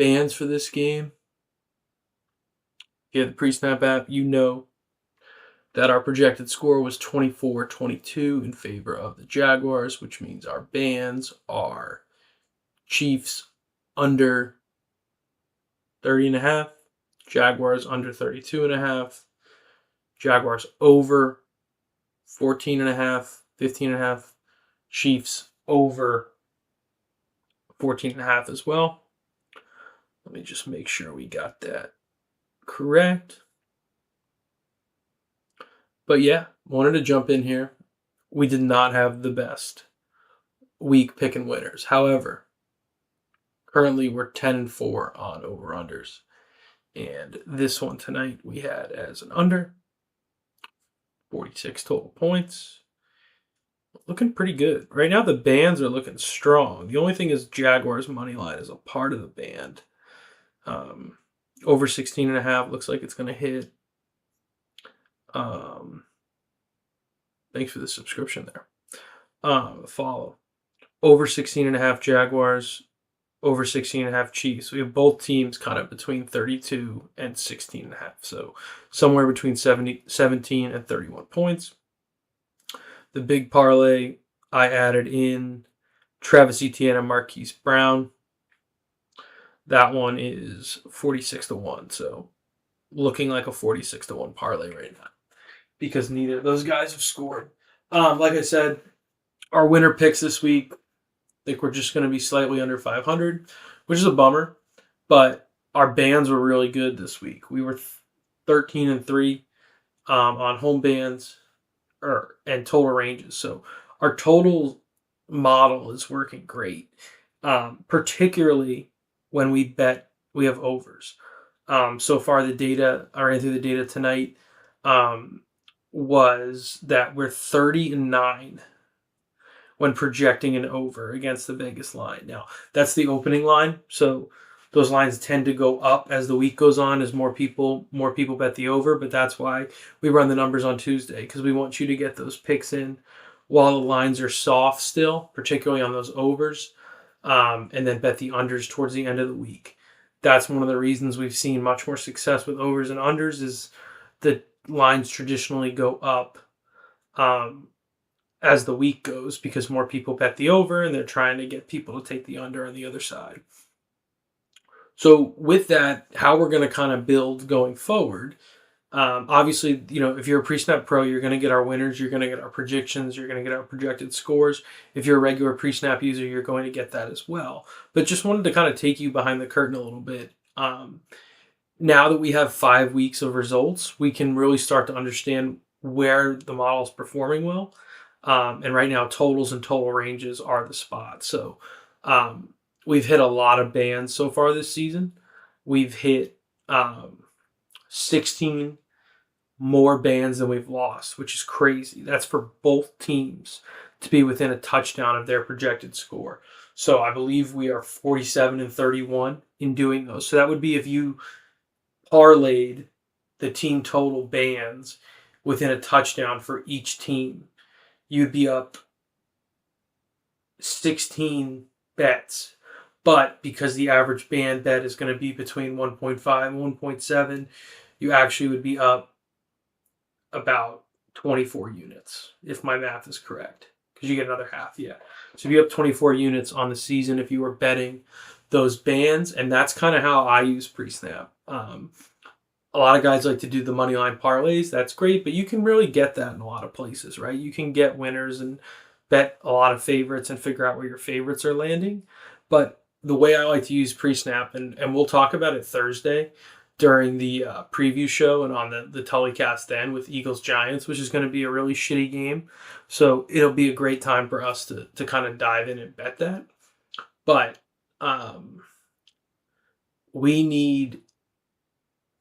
bands for this game, if you have the PreSnap app, you know that our projected score was 24-22 in favor of the Jaguars, which means our bands are Chiefs under 30.5, Jaguars under 32.5, Jaguars over 14.5, 15.5, Chiefs over 14.5 as well. Let me just make sure we got that correct. But yeah, wanted to jump in here. We did not have the best week picking winners. However, currently we're 10-4 on over-unders. And this one tonight we had as an under, 46 total points. Looking pretty good. Right now the bands are looking strong. The only thing is Jaguars money line is a part of the band. Over 16.5 looks like it's going to hit. Thanks for the subscription there. Follow. Over 16.5 Jaguars, over 16.5 Chiefs. We have both teams kind of between 32 and 16.5. So somewhere between 17 and 31 points. The big parlay, I added in Travis Etienne and Marquise Brown. That one is 46-1. So looking like a 46-1 parlay right now, because neither of those guys have scored. Like I said, our winner picks this week, I think we're just going to be slightly under 500, which is a bummer. But our bands were really good this week. We were 13-3 on home bands and total ranges. So our total model is working great, particularly when we bet we have overs. So far, the data, I ran through the data tonight, was that we're 30-9 when projecting an over against the Vegas line. Now, that's the opening line, so those lines tend to go up as the week goes on, as more people bet the over, but that's why we run the numbers on Tuesday, because we want you to get those picks in while the lines are soft still, particularly on those overs, and then bet the unders towards the end of the week. That's one of the reasons we've seen much more success with overs and unders, is the lines traditionally go up as the week goes, because more people bet the over and they're trying to get people to take the under on the other side. So with that, how we're going to kind of build going forward, obviously, if you're a PreSnap Pro, you're going to get our winners, you're going to get our predictions, you're going to get our projected scores. If you're a regular PreSnap user, you're going to get that as well. But just wanted to kind of take you behind the curtain a little bit. Now that we have 5 weeks of results, we can really start to understand where the model is performing well. And right now, totals and total ranges are the spot. So we've hit a lot of bands so far this season. We've hit 16 more bands than we've lost, which is crazy. That's for both teams to be within a touchdown of their projected score. So I believe we are 47-31 in doing those. So that would be if you parlayed the team total bands within a touchdown for each team, you'd be up 16 bets. But because the average band bet is going to be between 1.5 and 1.7, you actually would be up about 24 units, if my math is correct, because you get another half, yeah. So if you have 24 units on the season if you were betting those bands, and that's kind of how I use PreSnap. A lot of guys like to do the money line parlays. That's great, but you can really get that in a lot of places, right? You can get winners and bet a lot of favorites and figure out where your favorites are landing. But the way I like to use PreSnap, and we'll talk about it Thursday during the preview show and on the TullyCast then with Eagles-Giants, which is going to be a really shitty game. So it'll be a great time for us to kind of dive in and bet that. But we need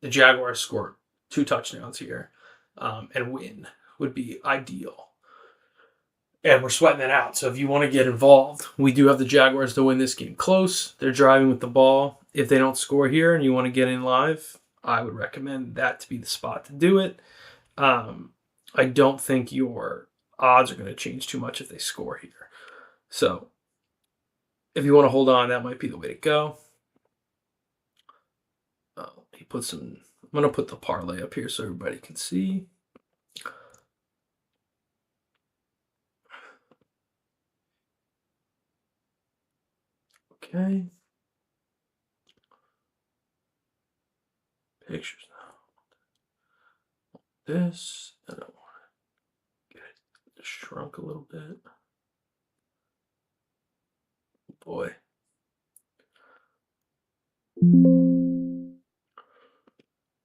the Jaguars score 2 touchdowns here, and win would be ideal. And we're sweating that out. So if you want to get involved, we do have the Jaguars to win this game close. They're driving with the ball. If they don't score here and you want to get in live, I would recommend that to be the spot to do it. I don't think your odds are going to change too much if they score here. So if you want to hold on, that might be the way to go. put some. I'm gonna put the parlay up here so everybody can see. Okay. Pictures now. This. I don't want to get it shrunk a little bit. Boy.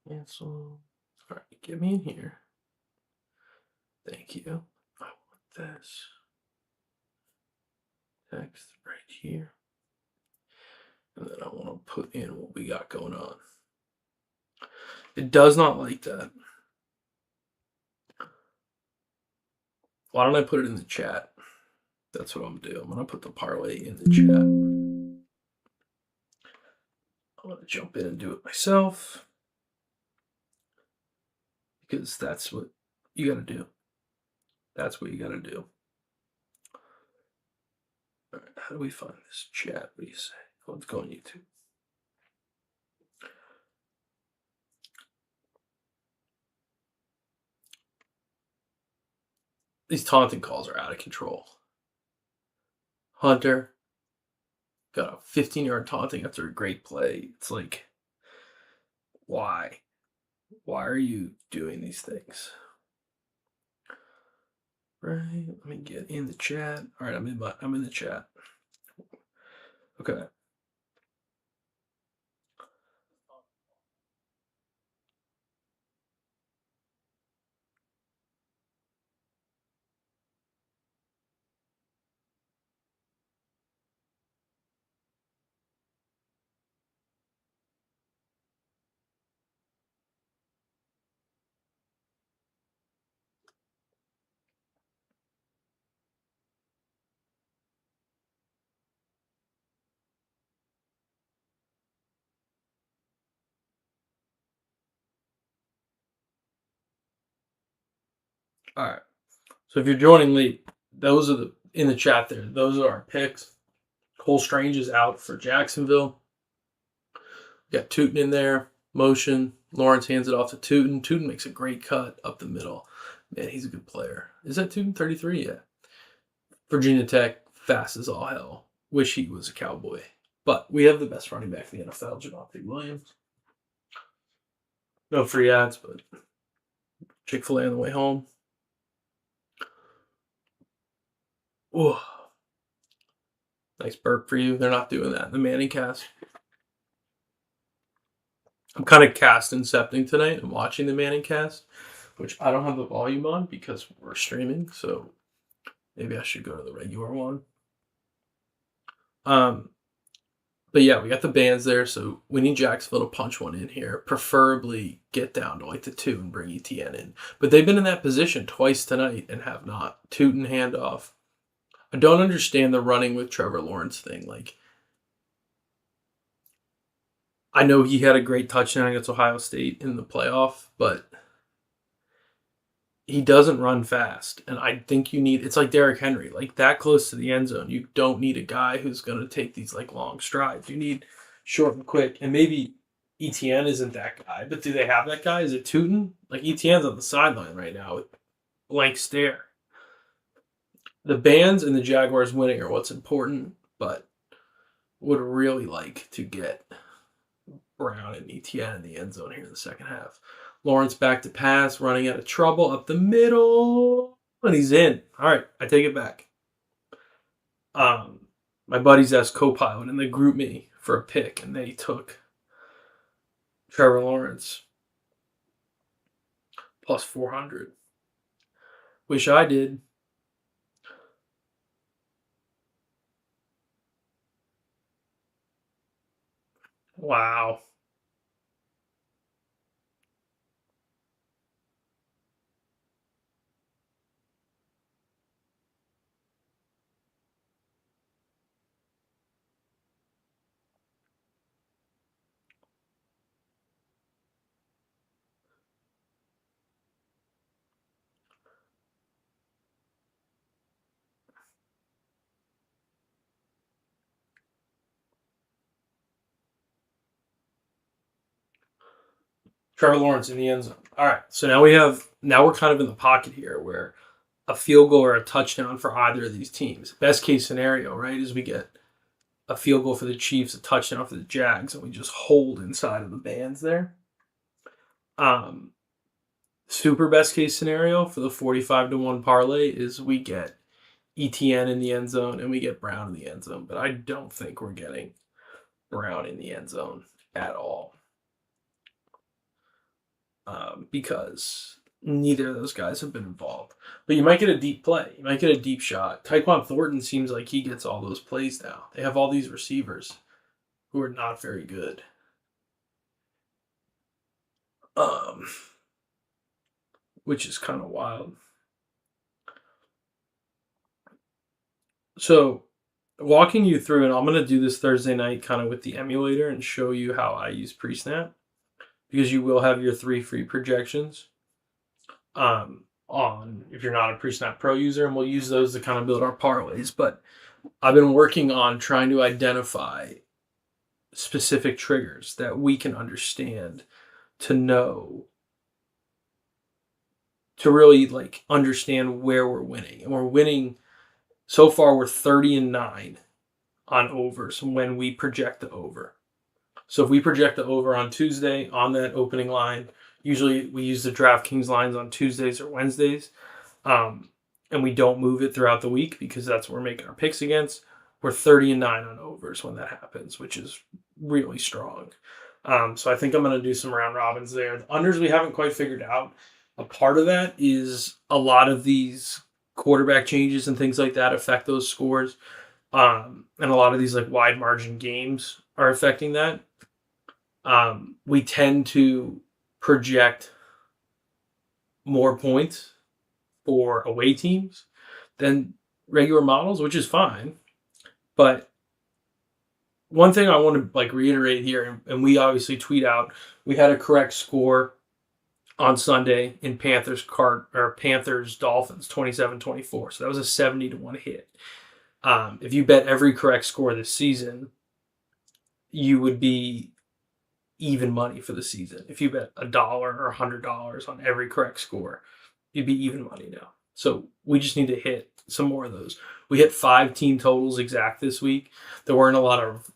Cancel. All right, get me in here. Thank you. I want this. Text right here. And then I want to put in what we got going on. It does not like that. Why don't I put it in the chat? That's what I'm gonna do. I'm gonna put the parlay in the chat. I'm gonna jump in and do it myself because that's what you gotta do. That's what you gotta do. All right, how do we find this chat? What do you say? Oh, let's go on YouTube. These taunting calls are out of control. Hunter got a 15-yard taunting after a great play. It's like, why? Why are you doing these things? Right. Let me get in the chat. All right, I'm in the chat. Okay. All right. So if you're joining late, those are in the chat there. Those are our picks. Cole Strange is out for Jacksonville. We got Tootin in there. Motion. Lawrence hands it off to Tootin. Tootin makes a great cut up the middle. Man, he's a good player. Is that Tootin 33? Yeah. Virginia Tech, fast as all hell. Wish he was a Cowboy. But we have the best running back in the NFL, Javonte Williams. No free ads, but Chick-fil-A on the way home. Oh, nice burp for you. They're not doing that in the Manning cast. I'm kind of cast incepting tonight. I'm watching the Manning cast, which I don't have the volume on because we're streaming. So maybe I should go to the regular one. But yeah, we got the bands there, so we need Jacksonville to punch one in here. Preferably get down to like the 2 and bring ETN in. But they've been in that position twice tonight and have not. Tootin handoff. I don't understand the running with Trevor Lawrence thing. Like, I know he had a great touchdown against Ohio State in the playoff, but he doesn't run fast. And I think you need, it's like Derrick Henry, like that close to the end zone. You don't need a guy who's going to take these like long strides. You need short and quick. And maybe ETN isn't that guy, but do they have that guy? Is it Tootin? Like ETN's on the sideline right now with blank stare. The bands and the Jaguars winning are what's important, but would really like to get Brown and ETN in the end zone here in the second half. Lawrence back to pass, running out of trouble up the middle, and he's in. All right, I take it back. My buddies asked Copilot, and they grouped me for a pick, and they took Trevor Lawrence plus 400. Wish I did. Wow. Trevor Lawrence in the end zone. All right, so now we're kind of in the pocket here where a field goal or a touchdown for either of these teams. Best case scenario, right, is we get a field goal for the Chiefs, a touchdown for the Jags, and we just hold inside of the bands there. Um, Super best case scenario for the 45-1 parlay is we get ETN in the end zone and we get Brown in the end zone, but I don't think we're getting Brown in the end zone at all. Because neither of those guys have been involved. But you might get a deep play. You might get a deep shot. Tyquan Thornton seems like he gets all those plays now. They have all these receivers who are not very good. Which is kind of wild. So, walking you through, and I'm going to do this Thursday night kind of with the emulator and show you how I use PreSnap, because you will have your 3 free projections on if you're not a PreSnap Pro user, and we'll use those to kind of build our parlays. But I've been working on trying to identify specific triggers that we can understand to know, to really like understand where we're winning. And we're winning so far. We're 30-9 on overs when we project the over. So if we project the over on Tuesday on that opening line, usually we use the DraftKings lines on Tuesdays or Wednesdays, and we don't move it throughout the week because that's what we're making our picks against. We're 30-9 on overs when that happens, which is really strong. So I think I'm going to do some round robins there. The unders we haven't quite figured out. A part of that is a lot of these quarterback changes and things like that affect those scores. And a lot of these like wide margin games are affecting that. We tend to project more points for away teams than regular models, which is fine. But one thing I want to like reiterate here, and we obviously tweet out, we had a correct score on Sunday in Panthers Dolphins 27-24. So that was a 70-1 hit. If you bet every correct score this season, you would be even money for the season. If you bet $1 or $100 on every correct score, you'd be even money now. So we just need to hit some more of those. We hit 5 team totals exact this week. There weren't a lot of,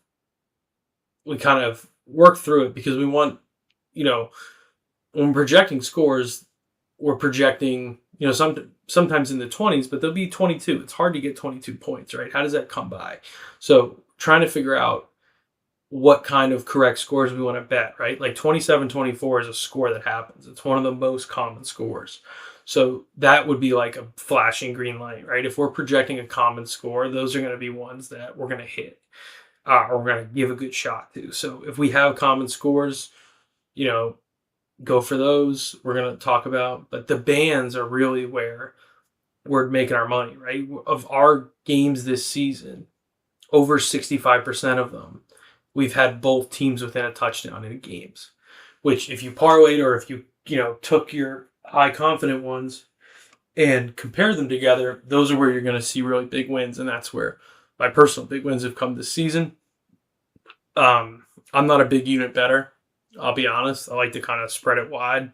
we kind of worked through it because we want, when we're projecting scores, we're projecting, sometimes in the 20s, but they'll be 22. It's hard to get 22 points, right? How does that come by? So trying to figure out what kind of correct scores we want to bet, right? Like 27-24 is a score that happens. It's one of the most common scores. So that would be like a flashing green light, right? If we're projecting a common score, those are going to be ones that we're going to hit or we're going to give a good shot to. So if we have common scores, go for those. We're going to talk about, but the bands are really where we're making our money, right? Of our games this season, over 65% of them, we've had both teams within a touchdown in games, which if you parlayed or if you, took your high confident ones and compare them together, those are where you're going to see really big wins. And that's where my personal big wins have come this season. I'm not a big unit bettor. I'll be honest. I like to kind of spread it wide.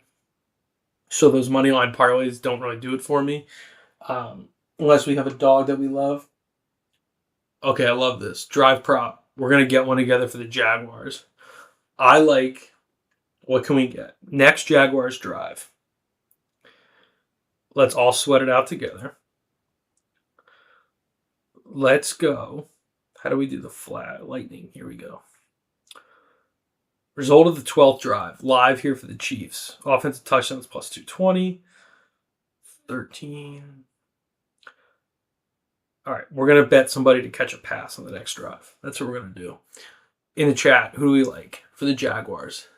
So those money line parlays don't really do it for me. Unless we have a dog that we love. Okay, I love this. Drive prop. We're going to get one together for the Jaguars. I like, what can we get? Next Jaguars drive. Let's all sweat it out together. Let's go. How do we do the flat lightning? Here we go. Result of the 12th drive. Live here for the Chiefs. Offensive touchdowns plus 220. 13. All right, we're going to bet somebody to catch a pass on the next drive. That's what we're going to do. In the chat, who do we like for the Jaguars?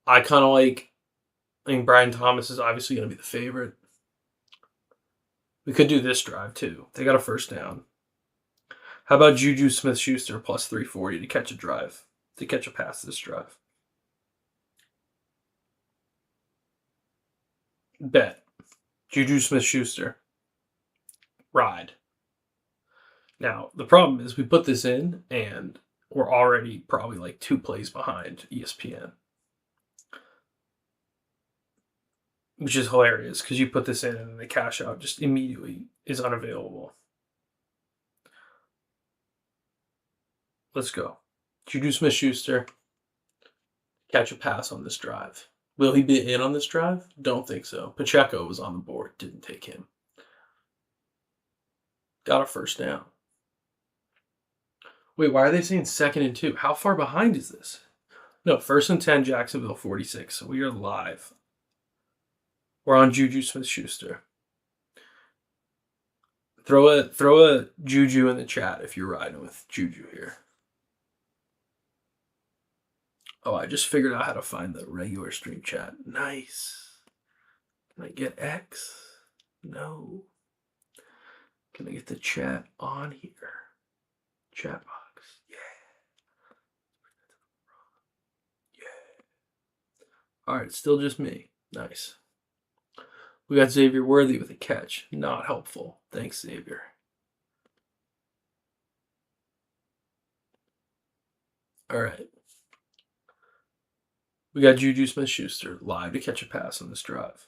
I think Brian Thomas is obviously going to be the favorite. We could do this drive too. They got a first down. How about Juju Smith-Schuster plus 340 to catch a pass this drive? Bet. Juju Smith-Schuster. Ride. Now, the problem is we put this in and we're already probably like 2 plays behind ESPN. which is hilarious because you put this in and the cash out just immediately is unavailable. Let's go. Juju Smith-Schuster, catch a pass on this drive. Will he be in on this drive? Don't think so. Pacheco was on the board, didn't take him. Got a first down. Wait, why are they saying 2nd and 2? How far behind is this? No, 1st and 10, Jacksonville 46. So we are live. We're on Juju Smith-Schuster. Throw a Juju in the chat if you're riding with Juju here. Oh, I just figured out how to find the regular stream chat. Nice. Can I get X? No. Can I get the chat on here? Chat box. Yeah. Yeah. All right, still just me. Nice. We got Xavier Worthy with a catch. Not helpful. Thanks, Xavier. All right. We got Juju Smith-Schuster live to catch a pass on this drive.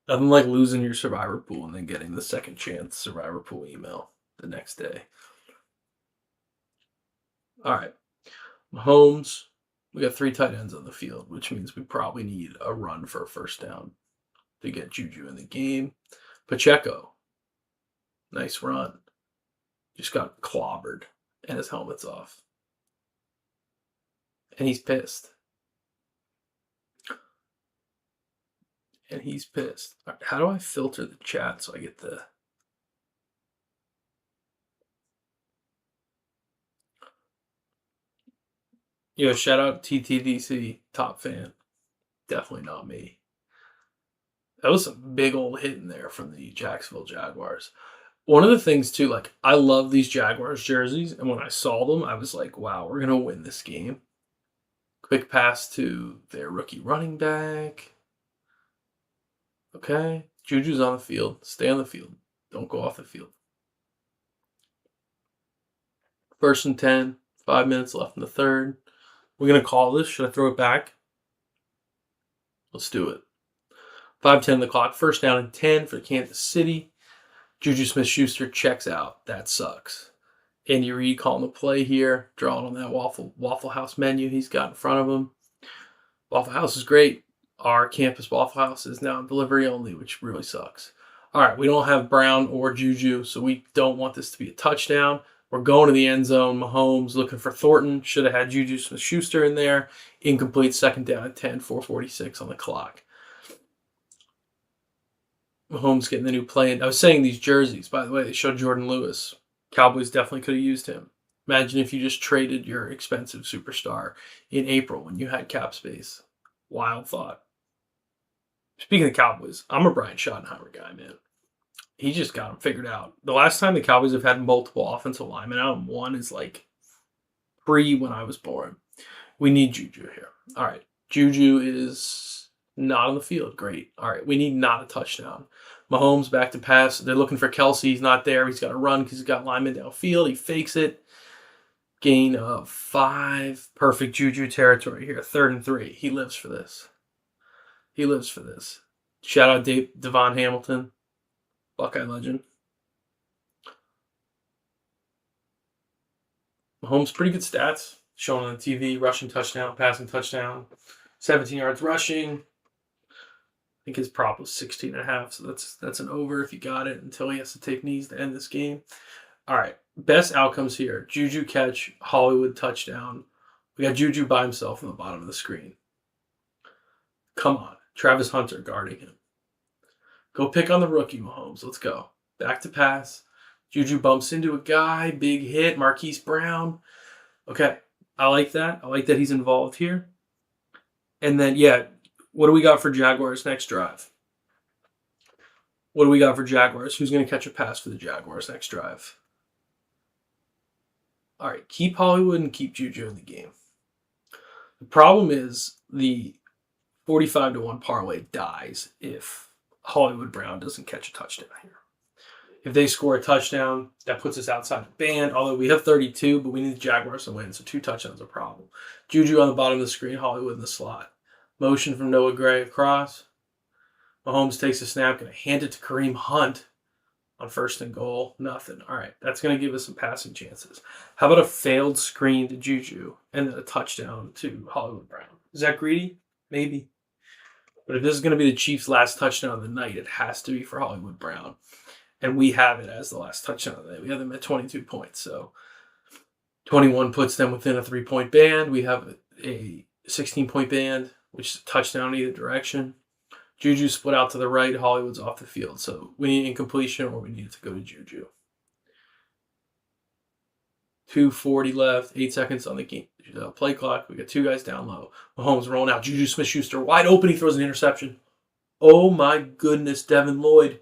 Nothing like losing your survivor pool and then getting the second chance survivor pool email the next day. All right. Mahomes, we got 3 tight ends on the field, which means we probably need a run for a first down to get Juju in the game. Pacheco, nice run. Just got clobbered and his helmet's off. And he's pissed. Right, how do I filter the chat so I get the... Yo, shout out TTDC, top fan. Definitely not me. That was a big old hit in there from the Jacksonville Jaguars. One of the things, too, like, I love these Jaguars jerseys, and when I saw them, I was like, wow, we're going to win this game. Quick pass to their rookie running back. Okay. Juju's on the field. Stay on the field. Don't go off the field. 1st and 10. 5 minutes left in the third. We're going to call this. Should I throw it back? Let's do it. 5:10 on the clock. 1st down and 10 for Kansas City. Juju Smith-Schuster checks out. That sucks. Andy Reid calling the play here. Drawing on that Waffle House menu he's got in front of him. Waffle House is great. Our campus Waffle House is now delivery only, which really sucks. All right, we don't have Brown or Juju, so we don't want this to be a touchdown. We're going to the end zone. Mahomes looking for Thornton. Should have had Juju Smith-Schuster in there. Incomplete, 2nd down and 10, 4:46 on the clock. Mahomes getting the new play. I was saying these jerseys, by the way, they showed Jordan Lewis. Cowboys definitely could have used him. Imagine if you just traded your expensive superstar in April when you had cap space. Wild thought. Speaking of Cowboys, I'm a Brian Schottenheimer guy, man. He just got them figured out. The last time the Cowboys have had multiple offensive linemen out, and one is like pre when I was born. We need Juju here. All right. Juju is not on the field. Great. All right. We need not a touchdown. Mahomes back to pass. They're looking for Kelsey. He's not there. He's got to run because he's got linemen downfield. He fakes it. Gain of 5. Perfect Juju territory here. 3rd and 3. He lives for this. He lives for this. Shout out Devon Hamilton, Buckeye legend. Mahomes, pretty good stats shown on the TV. Rushing touchdown, passing touchdown, 17 yards rushing. I think his prop was 16.5, so that's an over if you got it until he has to take knees to end this game. All right, best outcomes here. Juju catch, Hollywood touchdown. We got Juju by himself on the bottom of the screen. Come on. Travis Hunter guarding him. Go pick on the rookie, Mahomes. Let's go. Back to pass. Juju bumps into a guy. Big hit. Marquise Brown. Okay. I like that. I like that he's involved here. And then, yeah, what do we got for Jaguars next drive? What do we got for Jaguars? Who's going to catch a pass for the Jaguars next drive? All right. Keep Hollywood and keep Juju in the game. The problem is the 45-1 parlay dies if Hollywood Brown doesn't catch a touchdown here. If they score a touchdown, that puts us outside the band. Although we have 32, but we need the Jaguars to win, so 2 touchdowns are a problem. Juju on the bottom of the screen, Hollywood in the slot. Motion from Noah Gray across. Mahomes takes a snap, going to hand it to Kareem Hunt on 1st and goal. Nothing. All right, that's going to give us some passing chances. How about a failed screen to Juju and then a touchdown to Hollywood Brown? Is that greedy? Maybe. But if this is going to be the Chiefs' last touchdown of the night, it has to be for Hollywood Brown. And we have it as the last touchdown of the night. We have them at 22 points. So 21 puts them within a 3-point band. We have a 16-point band, which is a touchdown either direction. Juju split out to the right. Hollywood's off the field. So we need incompletion or we need it to go to Juju. 2:40 left. 8 seconds on the game. Play clock. We got 2 guys down low. Mahomes rolling out. Juju Smith-Schuster wide open. He throws an interception. Oh my goodness. Devin Lloyd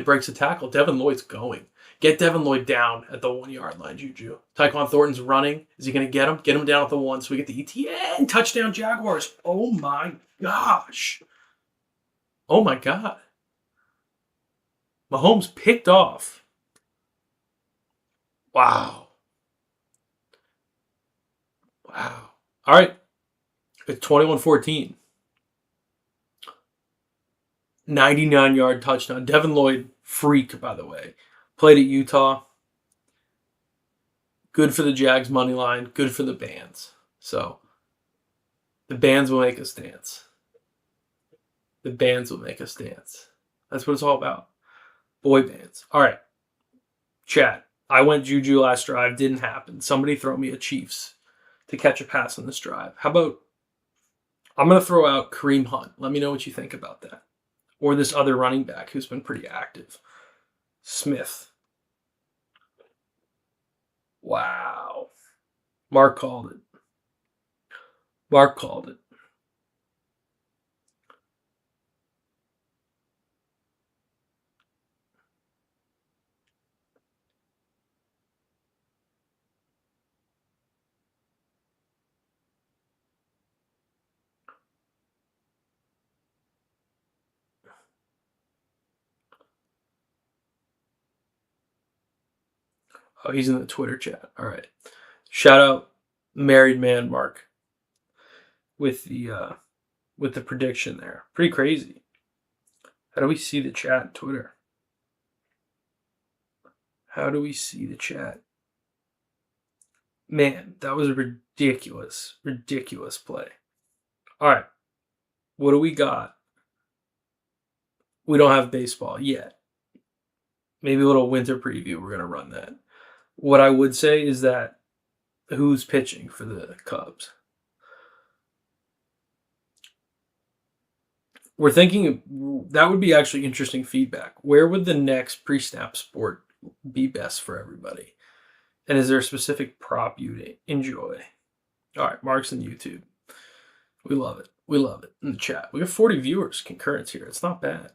breaks a tackle. Devin Lloyd's going. Get Devin Lloyd down at the 1-yard line, Juju. Tyquan Thornton's running. Is he going to get him? Get him down at the 1 so we get the ETN. Touchdown Jaguars. Oh my gosh. Oh my God. Mahomes picked off. Wow. All right. It's 21-14. 99-yard touchdown. Devin Lloyd, freak, by the way. Played at Utah. Good for the Jags money line. Good for the bands. So, the bands will make us dance. The bands will make us dance. That's what it's all about. Boy bands. All right. Chat. I went Juju last drive. Didn't happen. Somebody throw me a Chiefs to catch a pass on this drive. How about, I'm going to throw out Kareem Hunt. Let me know what you think about that. Or this other running back who's been pretty active. Smith. Wow. Mark called it. Oh, he's in the Twitter chat. All right. Shout out married man Mark with the prediction there. Pretty crazy. How do we see the chat on Twitter? How do we see the chat? Man, that was a ridiculous play. All right. What do we got? We don't have baseball yet. Maybe a little winter preview. We're going to run that. What I would say is that who's pitching for the Cubs? We're thinking that would be actually interesting feedback. Where would the next pre-snap sport be best for everybody? And is there a specific prop you enjoy? All right, Mark's on YouTube. We love it. In the chat. We have 40 viewers concurrence here. It's not bad.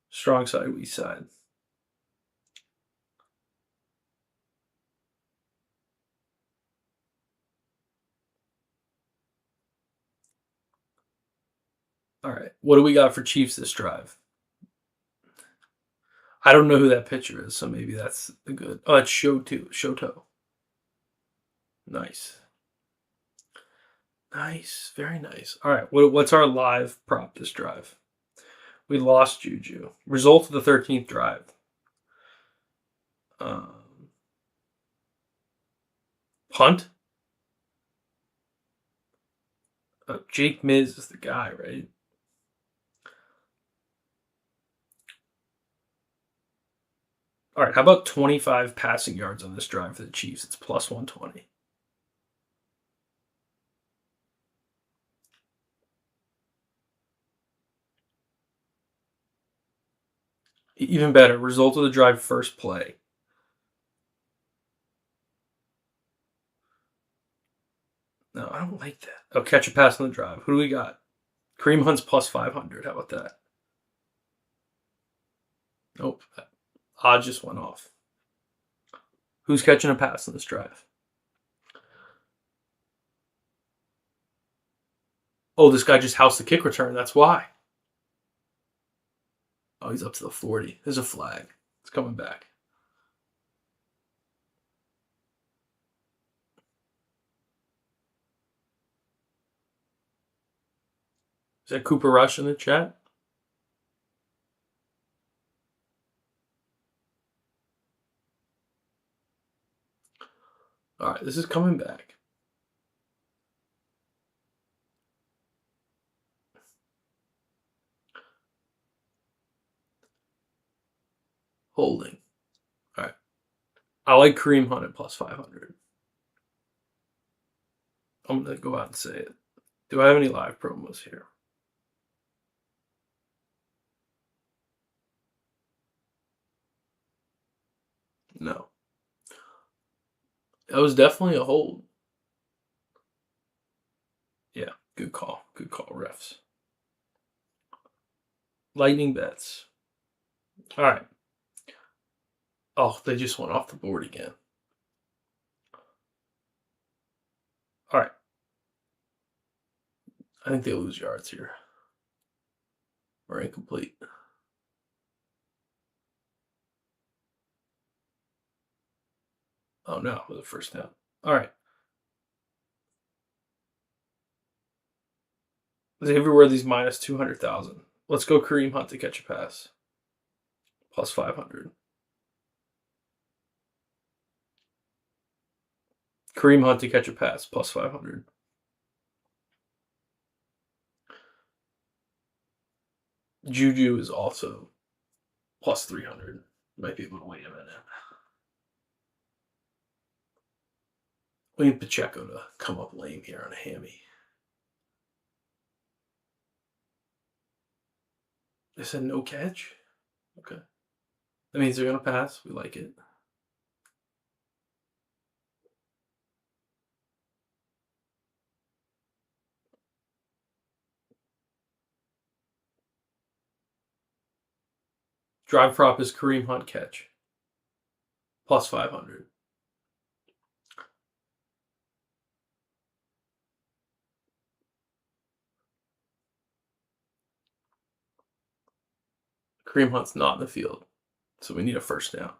Strong side, weak side. All right. What do we got for Chiefs this drive? I don't know who that pitcher is, so maybe that's the good. Oh, it's Shoto. Nice. Very nice. All right. What's our live prop this drive? We lost Juju. Result of the 13th drive. Punt? Jake Miz is the guy, right? All right, how about 25 passing yards on this drive for the Chiefs? It's plus 120. Even better, result of the drive first play. No, I don't like that. Oh, catch a pass on the drive. Who do we got? Kareem Hunt's plus 500. How about that? Nope. Odd just went off. Who's catching a pass on this drive? Oh, this guy just housed the kick return. That's why. Oh, he's up to the 40. There's a flag. It's coming back. Is that Cooper Rush in the chat? All right, this is coming back. Holding. All right. I like Kareem Hunt at plus 500. I'm going to go out and say it. Do I have any live promos here? No. That was definitely a hold. Yeah, good call. Good call, refs. Lightning bets. All right. Oh, they just went off the board again. All right. I think they lose yards here. Or incomplete. Oh, no. It was a first down. All right. Everywhere these minus 200,000. Let's go Kareem Hunt to catch a pass. Plus 500. Kareem Hunt to catch a pass. Plus 500. Juju is also plus 300. Might be able to wait a minute. We need Pacheco to come up lame here on a hammy. They said no catch? Okay. That means they're going to pass. We like it. Drive prop is Kareem Hunt catch. Plus 500. Kareem Hunt's not in the field. So we need a first down.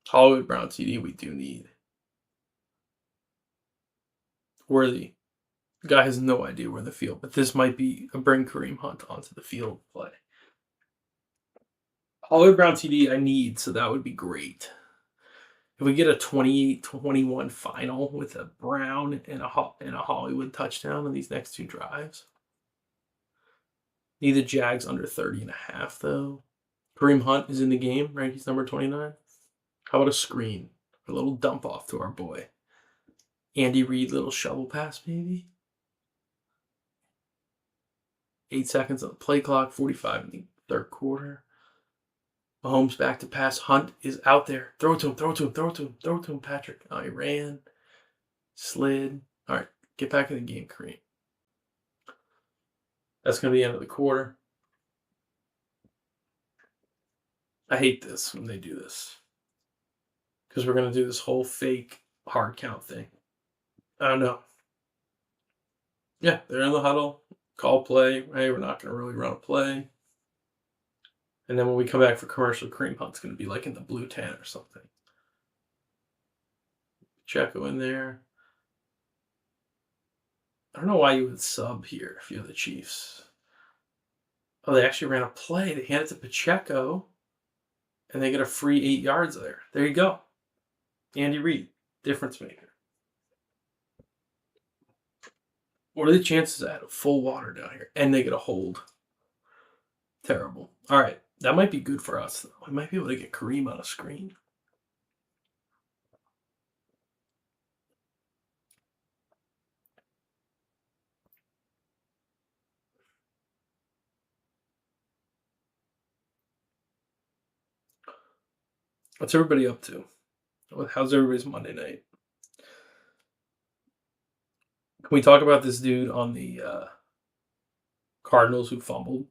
Hollywood Brown TD we do need. Worthy. The guy has no idea where the field, but this might be a bring Kareem Hunt onto the field play. Hollywood Brown TD I need, so that would be great. If we get a 28-21 final with a Brown and a Hollywood touchdown in these next two drives. Need the Jags under 30.5, though. Kareem Hunt is in the game, right? He's number 29. How about a screen? A little dump off to our boy. Andy Reid, little shovel pass, maybe? 8 seconds on the play clock, 45 in the third quarter. Mahomes back to pass. Hunt is out there. Throw it to him, Patrick. Oh, he ran. Slid. All right, get back in the game, Kareem. That's going to be the end of the quarter. I hate this when they do this. Because we're going to do this whole fake hard count thing. I don't know. Yeah, they're in the huddle. Call play. Hey, we're not going to really run a play. And then when we come back for commercial, Kareem Hunt's going to be like in the blue 10 or something. Checo in there. I don't know why you would sub here if you're the Chiefs. Oh, they actually ran a play. They hand it to Pacheco, and they get a free 8 yards there. There you go. Andy Reid, difference maker. What are the chances I had a full water down here? And they get a hold. Terrible. All right. That might be good for us, though. I might be able to get Kareem on a screen. What's everybody up to? How's everybody's Monday night? Can we talk about this dude on the Cardinals who fumbled?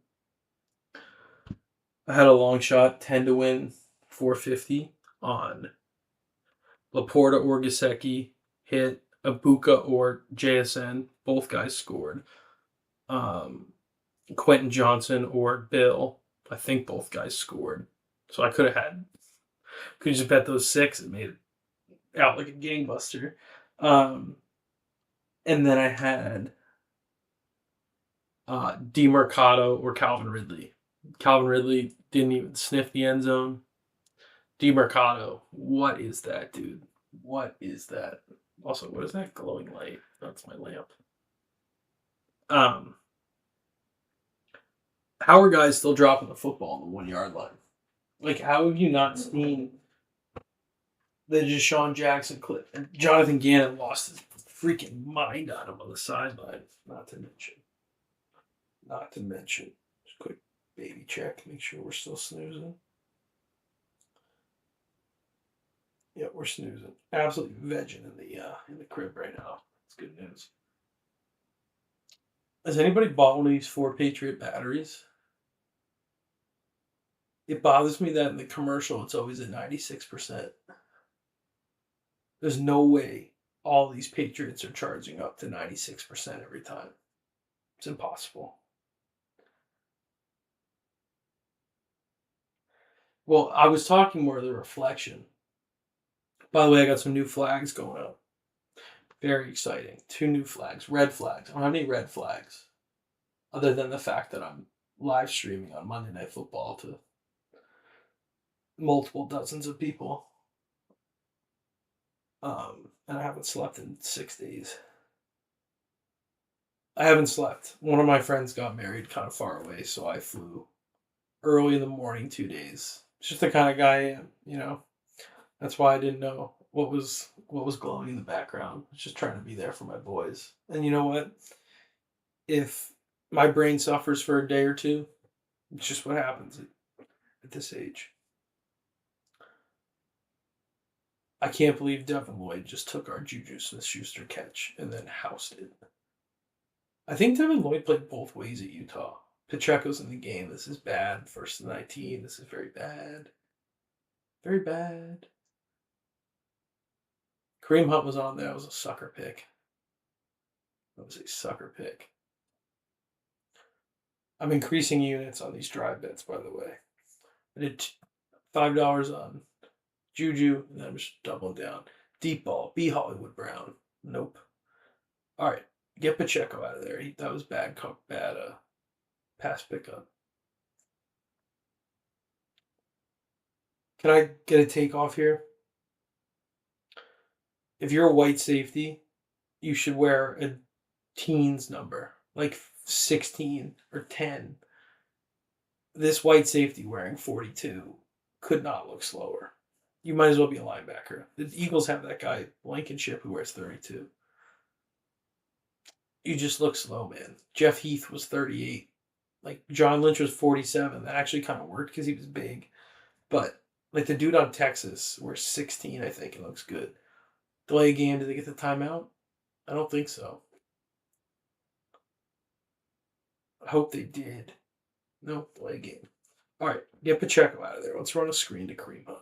I had a long shot, 10 to win, 450 on Laporta or Gesicki hit, Ibuka or JSN. Both guys scored. um, Quentin Johnson or Bill. I think both guys scored. So I could have just bet those 6 and made it out like a gangbuster. Um, and then I had DeMercado or Calvin Ridley. Calvin Ridley didn't even sniff the end zone. DeMercado, what is that, dude? What is that? Also, what is that glowing light? That's my lamp. Um, how are guys still dropping the football on the 1 yard line? Like, how have you not seen the Deshaun Jackson clip? And Jonathan Gannon lost his freaking mind on him on the sideline. Not to mention, just quick baby check, make sure we're still snoozing. Yeah, we're snoozing. Absolutely vegging in the crib right now. It's good news. Has anybody bought one of these 4 Patriot batteries? It bothers me that in the commercial it's always at 96%. There's no way all these Patriots are charging up to 96% every time. It's impossible. Well, I was talking more of the reflection. By the way, I got some new flags going up. Very exciting. 2 new flags. Red flags. I don't have any red flags. Other than the fact that I'm live streaming on Monday Night Football to multiple dozens of people. And I haven't slept in 6 days. I haven't slept. One of my friends got married kind of far away, so I flew early in the morning 2 days. It's just the kind of guy I am, you know. That's why I didn't know what was glowing in the background. I was just trying to be there for my boys. And you know what? If my brain suffers for a day or two, it's just what happens at this age. I can't believe Devin Lloyd just took our Juju Smith-Schuster catch and then housed it. I think Devin Lloyd played both ways at Utah. Pacheco's in the game. This is bad. 1st and 19. This is very bad. Very bad. Kareem Hunt was on there. That was a sucker pick. That was a sucker pick. I'm increasing units on these drive bets, by the way. I did $5 on Juju, and then I'm just doubling down. Deep ball. B. Hollywood Brown. Nope. All right. Get Pacheco out of there. That was bad pass pickup. Can I get a takeoff here? If you're a white safety, you should wear a teens number, like 16 or 10. This white safety wearing 42 could not look slower. You might as well be a linebacker. The Eagles have that guy, Blankenship, who wears 32. You just look slow, man. Jeff Heath was 38. Like, John Lynch was 47. That actually kind of worked because he was big. But, like, the dude on Texas wears 16, I think, and looks good. Delay game, did they get the timeout? I don't think so. I hope they did. No, delay game. All right, get Pacheco out of there. Let's run a screen to Kareem Hunt.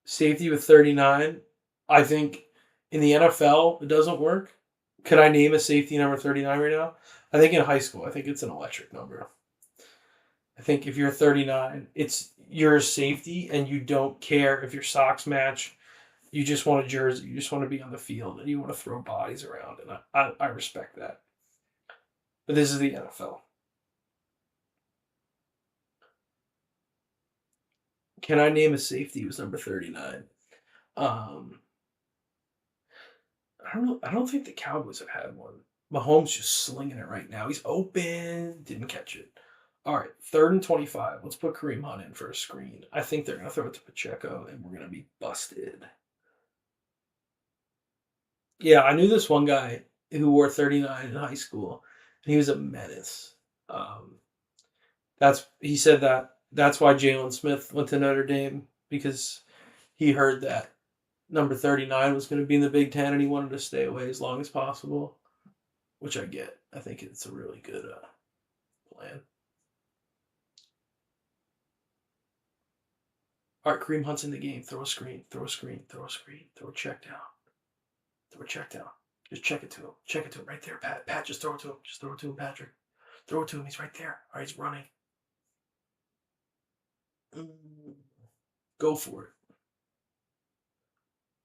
Safety with 39. I think in the NFL, it doesn't work. Could I name a safety number 39 right now? I think in high school, I think it's an electric number. I think if you're 39, you're a safety and you don't care if your socks match. You just want a jersey. You just want to be on the field and you want to throw bodies around. And I respect that. But this is the NFL. Can I name a safety who's number 39? I don't know. I don't think the Cowboys have had one. Mahomes just slinging it right now. He's open. Didn't catch it. All right, 3rd and 25. Let's put Kareem Hunt in for a screen. I think they're going to throw it to Pacheco, and we're going to be busted. Yeah, I knew this one guy who wore 39 in high school, and he was a menace. He said that's why Jalen Smith went to Notre Dame, because he heard that number 39 was going to be in the Big Ten, and he wanted to stay away as long as possible, which I get. I think it's a really good plan. All right, Kareem Hunt's in the game. Throw a screen. Throw a check down. Just check it to him. Check it to him right there, Pat. Pat, just throw it to him. Just throw it to him, Patrick. Throw it to him. He's right there. All right, he's running. Go for it.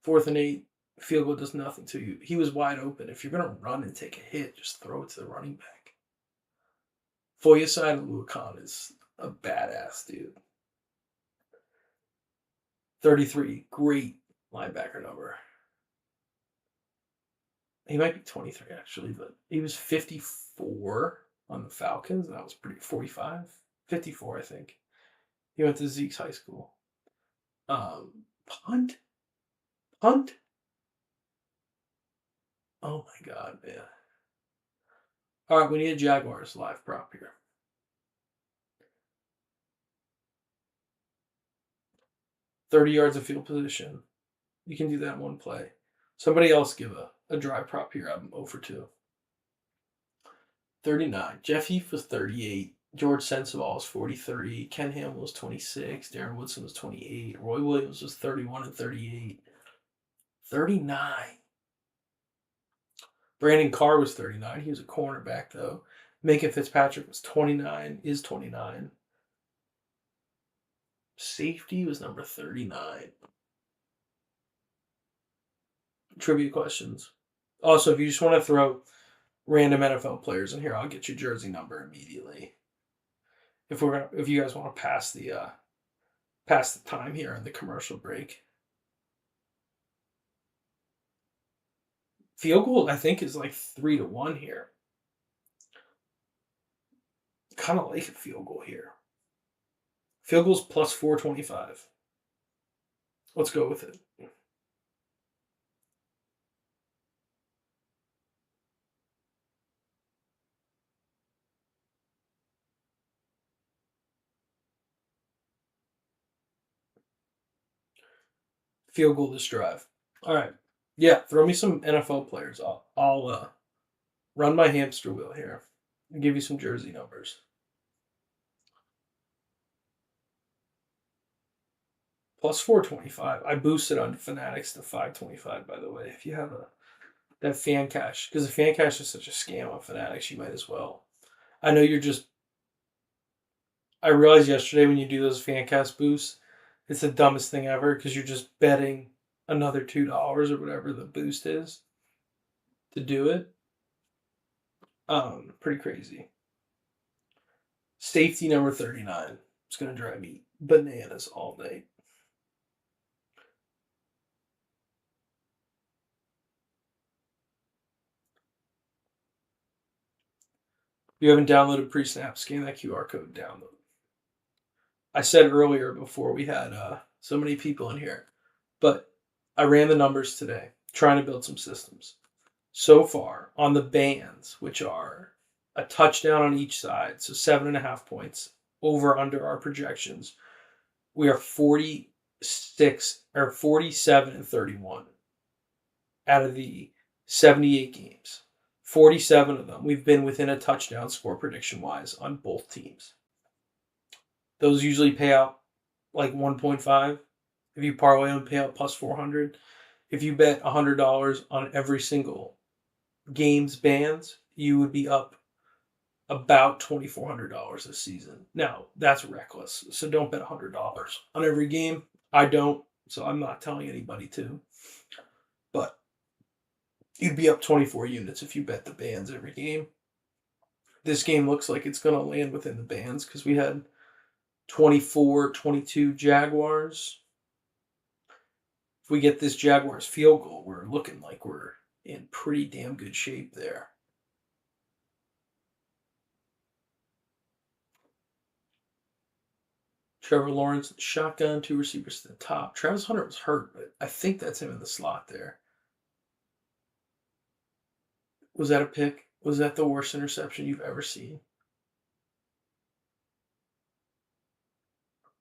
4th and 8. Field goal does nothing to you. He was wide open. If you're going to run and take a hit, just throw it to the running back. Foyeside Luakan is a badass dude. 33. Great linebacker number. He might be 23, actually, but he was 54 on the Falcons. And that was pretty 45? 54, I think. He went to Zeke's high school. Punt? Punt? Oh my god, man. All right, we need a Jaguars live prop here. 30 yards of field position. You can do that in one play. Somebody else give a drive prop here. I'm 0 for 2. 39. Jeff Heath was 38. George Sensabaugh was 43. Ken Ham was 26. Darren Woodson was 28. Roy Williams was 31 and 38. 39. Brandon Carr was 39. He was a cornerback, though. Minka Fitzpatrick was 29, is 29. Safety was number 39. Trivia questions. Also, if you just want to throw random NFL players in here, I'll get your jersey number immediately. If you guys want to pass the time here in the commercial break. Field goal, I think, is like 3-1 here. Kind of like a field goal here. Field goal's plus 425. Let's go with it. Field goal this drive. All right. Yeah, throw me some NFL players. I'll run my hamster wheel here and give you some jersey numbers. Plus 425. I boosted on Fanatics to 525, by the way. If you have that fan cash, because the fan cash is such a scam on Fanatics, you might as well. I know you're just. I realized yesterday when you do those fan cast boosts, it's the dumbest thing ever because you're just betting another $2 or whatever the boost is to do it. Pretty crazy. Safety number 39. It's gonna drive me bananas all night. If you haven't downloaded PreSnap, scan that QR code, download. I said earlier before we had so many people in here, but I ran the numbers today, trying to build some systems. So far, on the bands, which are a touchdown on each side, so 7.5 points, over under our projections, we are 46 or 47 and 31 out of the 78 games. 47 of them, we've been within a touchdown score prediction-wise on both teams. Those usually pay out like 1.5. If you parlay them, pay out plus 400. If you bet $100 on every single game's bands, you would be up about $2,400 this season. Now, that's reckless, so don't bet $100 on every game. I don't, so I'm not telling anybody to. But you'd be up 24 units if you bet the bands every game. This game looks like it's going to land within the bands because we had 24-22 Jaguars. If we get this Jaguars field goal, we're looking like we're in pretty damn good shape there. Trevor Lawrence, shotgun, 2 receivers to the top. Travis Hunter was hurt, but I think that's him in the slot there. Was that a pick? Was that the worst interception you've ever seen?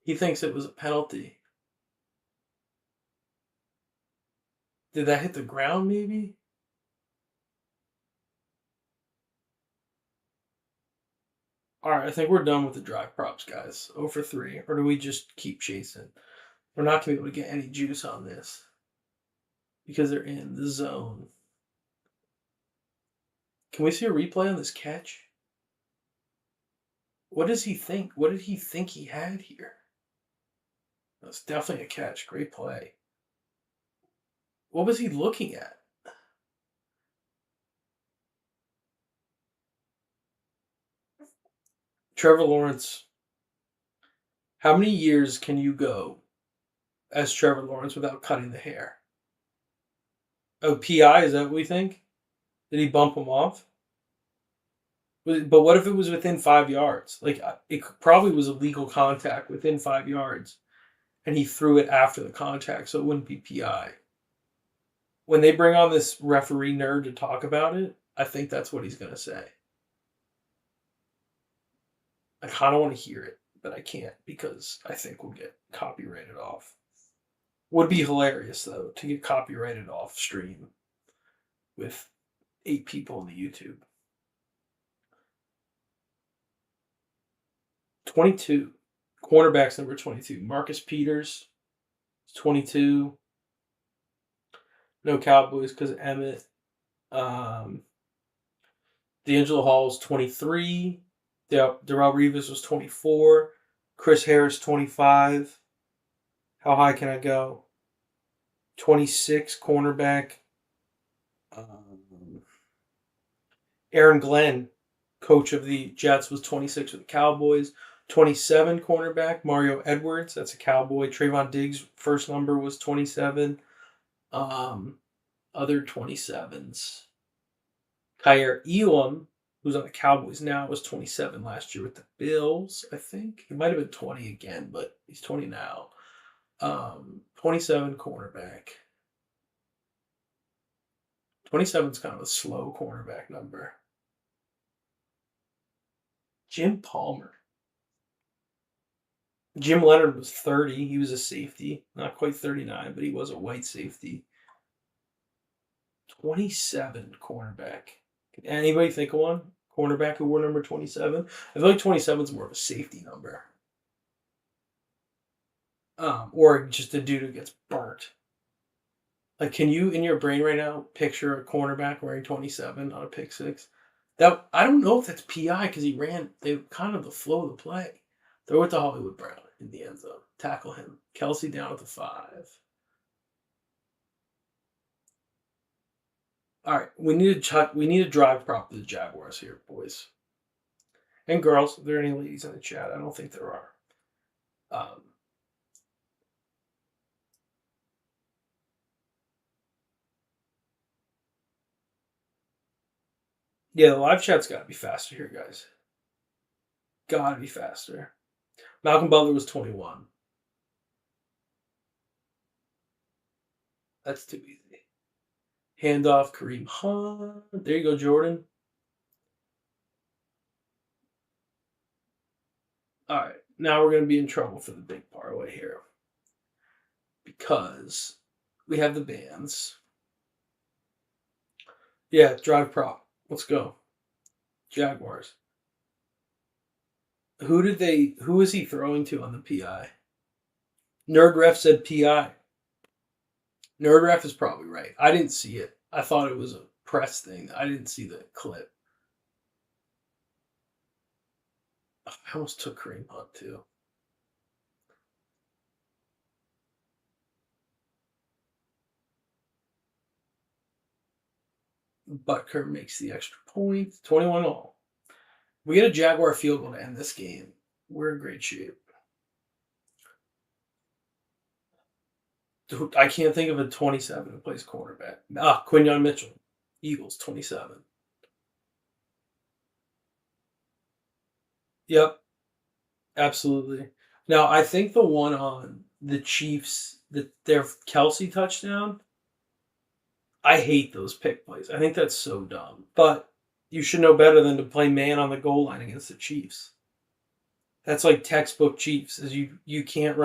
He thinks it was a penalty. Did that hit the ground, maybe? All right, I think we're done with the drive props, guys. 0 for 3. Or do we just keep chasing? We're not going to be able to get any juice on this because they're in the zone. Can we see a replay on this catch? What does he think? What did he think he had here? That's definitely a catch. Great play. What was he looking at? Trevor Lawrence. How many years can you go as Trevor Lawrence without cutting the hair? Oh, PI, is that what we think? Did he bump him off? But what if it was within 5 yards? Like, it probably was a legal contact within 5 yards, and he threw it after the contact, so it wouldn't be PI. When they bring on this referee nerd to talk about it, I think that's what he's going to say. I kind of want to hear it, but I can't because I think we'll get copyrighted off. Would be hilarious, though, to get copyrighted off stream with 8 people on the YouTube. 22. Cornerback's number 22. Marcus Peters, 22. No Cowboys because Emmett. D'Angelo Hall's 23. Darrelle Revis was 24. Chris Harris, 25. How high can I go? 26, cornerback. Aaron Glenn, coach of the Jets, was 26 with the Cowboys. 27, cornerback. Mario Edwards, that's a Cowboy. Trayvon Diggs' first number was 27. Other 27s. Kyer Elam, who's on the Cowboys now, was 27 last year with the Bills, I think. He might have been 20 again, but he's 20 now. 27 cornerback. 27 is kind of a slow cornerback number. Jim Palmer. Jim Leonard was 30. He was a safety. Not quite 39, but he was a white safety. 27 cornerback. Can anybody think of one? Cornerback who wore number 27? I feel like 27 is more of a safety number. Or just a dude who gets burnt. Like, can you, in your brain right now, picture a cornerback wearing 27 on a pick six? That I don't know if that's PI because he ran. They kind of the flow of the play. Throw it to Hollywood Brown in the end zone. Tackle him. Kelsey down at the 5. All right, we need to drive prop the Jaguars here, boys and girls. If there are any ladies in the chat, I don't think there are. Yeah, the live chat's got to be faster here, guys. Got to be faster. Malcolm Butler was 21. That's too easy. Handoff, Kareem Hunt. There you go, Jordan. All right, now we're going to be in trouble for the big parlay here because we have the bands. Yeah, drive prop. Let's go. Jaguars. Who is he throwing to on the PI? Nerdref said PI. Nerdref is probably right. I didn't see it. I thought it was a press thing. I didn't see the clip. I almost took Kareem Hunt too. Butker makes the extra point. 21-all. We get a Jaguar field goal to end this game. We're in great shape. I can't think of a 27 who plays quarterback. Quinyon Mitchell. Eagles, 27. Yep, absolutely. Now, I think the one on the Chiefs, their Kelsey touchdown, I hate those pick plays. I think that's so dumb. But you should know better than to play man on the goal line against the Chiefs. That's like textbook Chiefs. Is you can't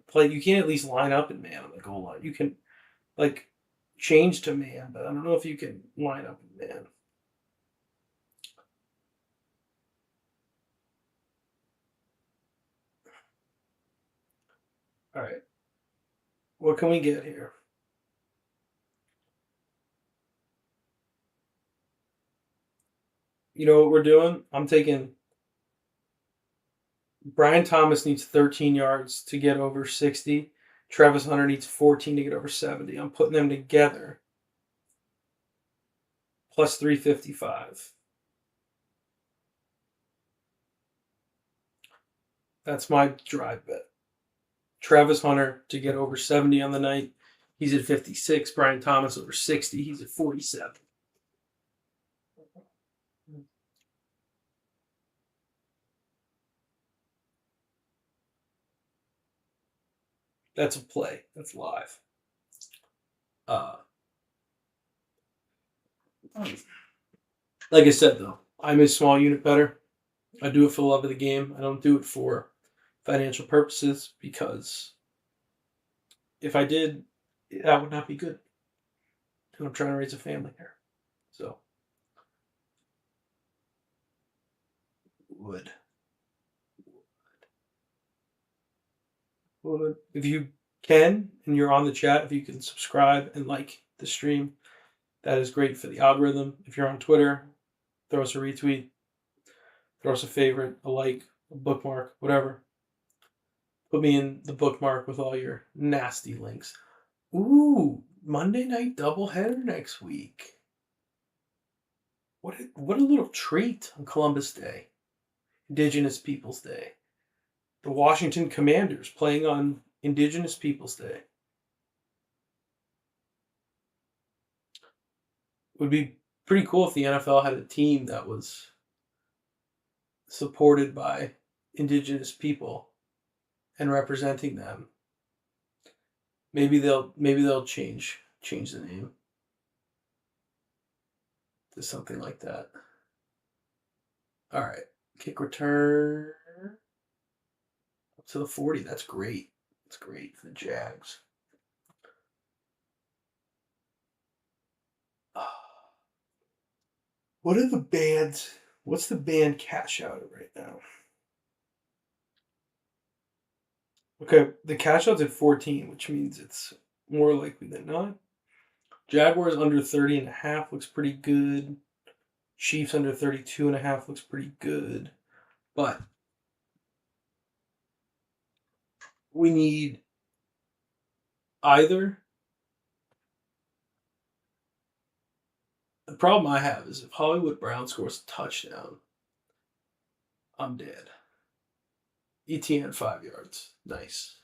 play. You can't at least line up in man on the goal line. You can like change to man, but I don't know if you can line up in man. All right, what can we get here? You know what we're doing? I'm taking Brian Thomas needs 13 yards to get over 60. Travis Hunter needs 14 to get over 70. I'm putting them together. Plus 355. That's my drive bet. Travis Hunter to get over 70 on the night. He's at 56. Brian Thomas over 60. He's at 47. That's a play. That's live. Like I said, though, I'm a small unit better. I do it for the love of the game. I don't do it for financial purposes because if I did, that would not be good. And I'm trying to raise a family here. So, would. If you can and you're on the chat, if you can subscribe and like the stream, that is great for the algorithm. If you're on Twitter, throw us a retweet, throw us a favorite, a like, a bookmark, whatever. Put me in the bookmark with all your nasty links. Ooh, Monday night doubleheader next week. What a little treat on Columbus Day, Indigenous Peoples Day. The Washington Commanders playing on Indigenous Peoples Day. It would be pretty cool if the NFL had a team that was supported by Indigenous people and representing them. Maybe they'll change the name to something like that. All right, kick return up to the 40. That's great. That's great for the Jags. What are the bands? What's the band cash out right now? Okay, the cash out's at 14, which means it's more likely than not. Jaguars under 30.5 looks pretty good. Chiefs under 32.5 looks pretty good. But we need either. The problem I have is if Hollywood Brown scores a touchdown, I'm dead. ETN 5 yards. Nice.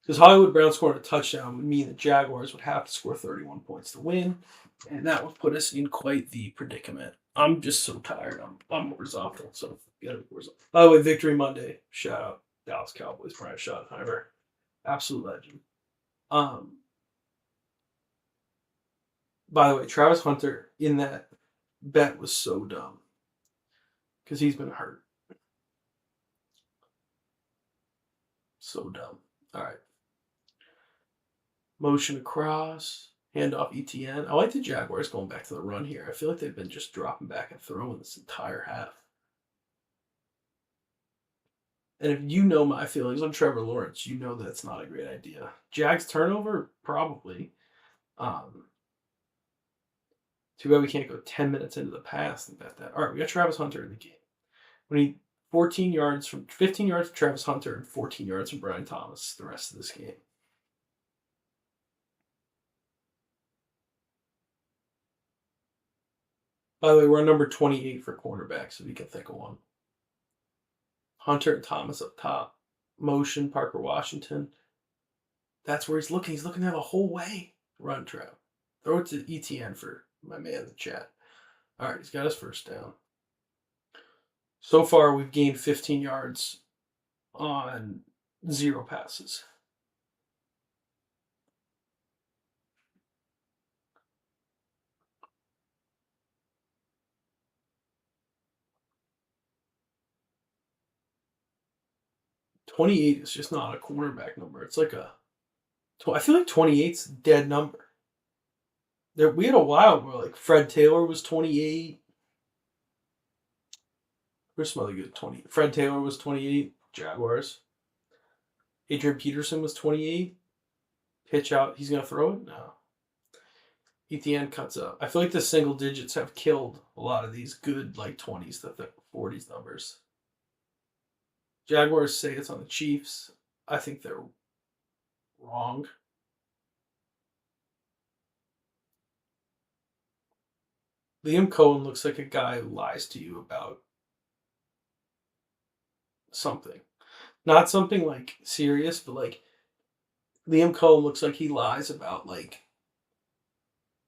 Because Hollywood Brown scoring a touchdown would mean the Jaguars would have to score 31 points to win, and that would put us in quite the predicament. I'm just so tired. I'm horizontal, so get it horizontal. By the way, Victory Monday. Shout out Dallas Cowboys, Brian Schottenheimer. Absolute legend. By the way, Travis Hunter in that bet was so dumb. Because he's been hurt. So dumb. All right. Motion across. Handoff ETN. I like the Jaguars going back to the run here. I feel like they've been just dropping back and throwing this entire half. And if you know my feelings on Trevor Lawrence, you know that's not a great idea. Jags turnover? Probably. Too bad we can't go 10 minutes into the pass and bet that. All right, we got Travis Hunter in the game. We need 15 yards from Travis Hunter and 14 yards from Brian Thomas the rest of this game. By the way, we're on number 28 for cornerbacks, so we can think of one. Hunter and Thomas up top. Motion, Parker Washington. That's where he's looking. He's looking there the whole way. Run, Trev. Throw it to ETN for my man in the chat. All right, he's got his first down. So far, we've gained 15 yards on 0 passes. $28 is just not a cornerback number. It's like I feel like 28's a dead number. We had a while where like Fred Taylor was 28. Where's some other good 20? Fred Taylor was 28. Jaguars. Adrian Peterson was 28. Pitch out. He's going to throw it? No. ETN cuts up. I feel like the single digits have killed a lot of these good like 20s to 40s numbers. Jaguars say it's on the Chiefs. I think they're wrong. Liam Cohen looks like a guy who lies to you about something. Not something like serious, but like Liam Cohen looks like he lies about like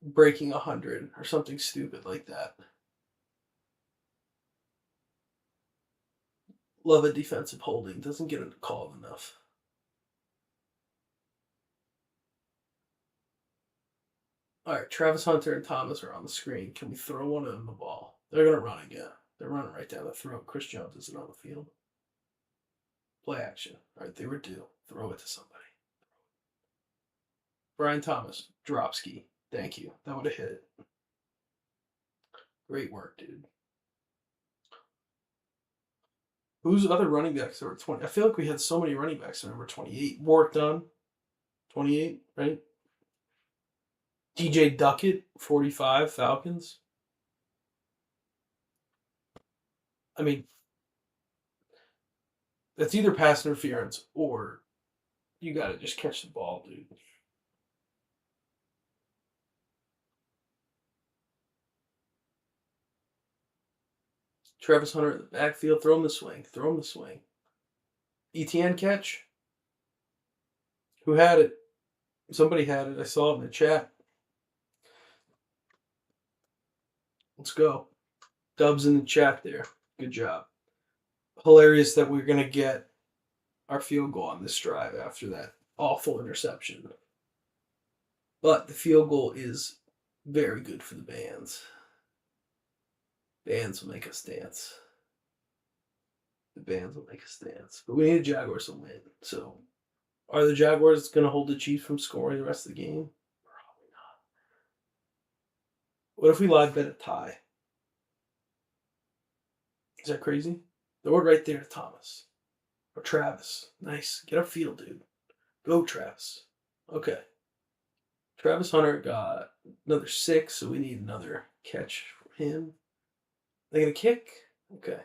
breaking 100 or something stupid like that. Love a defensive holding. Doesn't get into call enough. All right, Travis Hunter and Thomas are on the screen. Can we throw one of them the ball? They're going to run again. They're running right down the throat. Chris Jones isn't on the field. Play action. All right, they were due. Throw it to somebody. Brian Thomas, drop ski. Thank you. That would have hit it. Great work, dude. Who's other running backs that were 20? I feel like we had so many running backs that were 28. Warwick Dunn, 28, right? DJ Duckett, 45, Falcons. I mean, that's either pass interference or you got to just catch the ball, dude. Travis Hunter in the backfield. Throw him the swing. Throw him the swing. ETN catch. Who had it? Somebody had it. I saw it in the chat. Let's go. Dubs in the chat there. Good job. Hilarious that we're going to get our field goal on this drive after that awful interception. But the field goal is very good for the bands. Bands will make us dance. The bands will make us dance. But we need the Jaguars to win. So, are the Jaguars going to hold the Chiefs from scoring the rest of the game? Probably not. What if we live bet a tie? Is that crazy? Throw it right there to Thomas. Or Travis. Nice. Get upfield, dude. Go, Travis. Okay. Travis Hunter got another 6, so we need another catch from him. They gonna kick? Okay.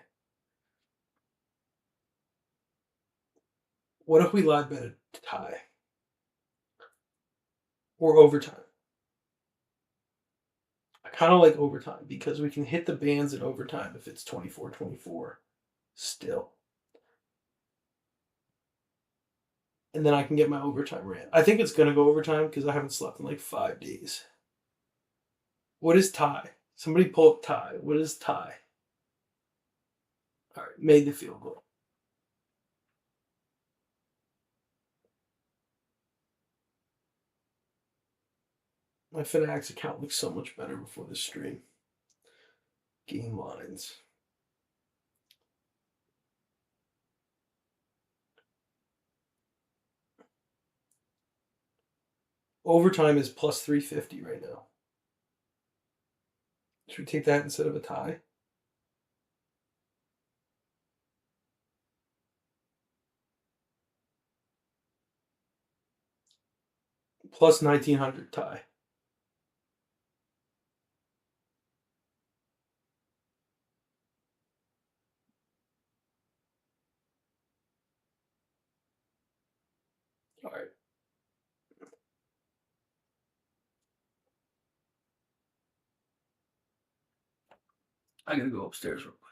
What if we live bet a tie? Or overtime? I kind of like overtime because we can hit the bands in overtime if it's 24-24 still. And then I can get my overtime rant. I think it's going to go overtime because I haven't slept in like 5 days. What is tie? Somebody pull up tie. What is tie? All right, made the field goal. My Fanatics account looks so much better before this stream. Game lines. Overtime is plus 350 right now. Should we take that instead of a tie? Plus 1900 tie. All right. I gotta go upstairs real quick.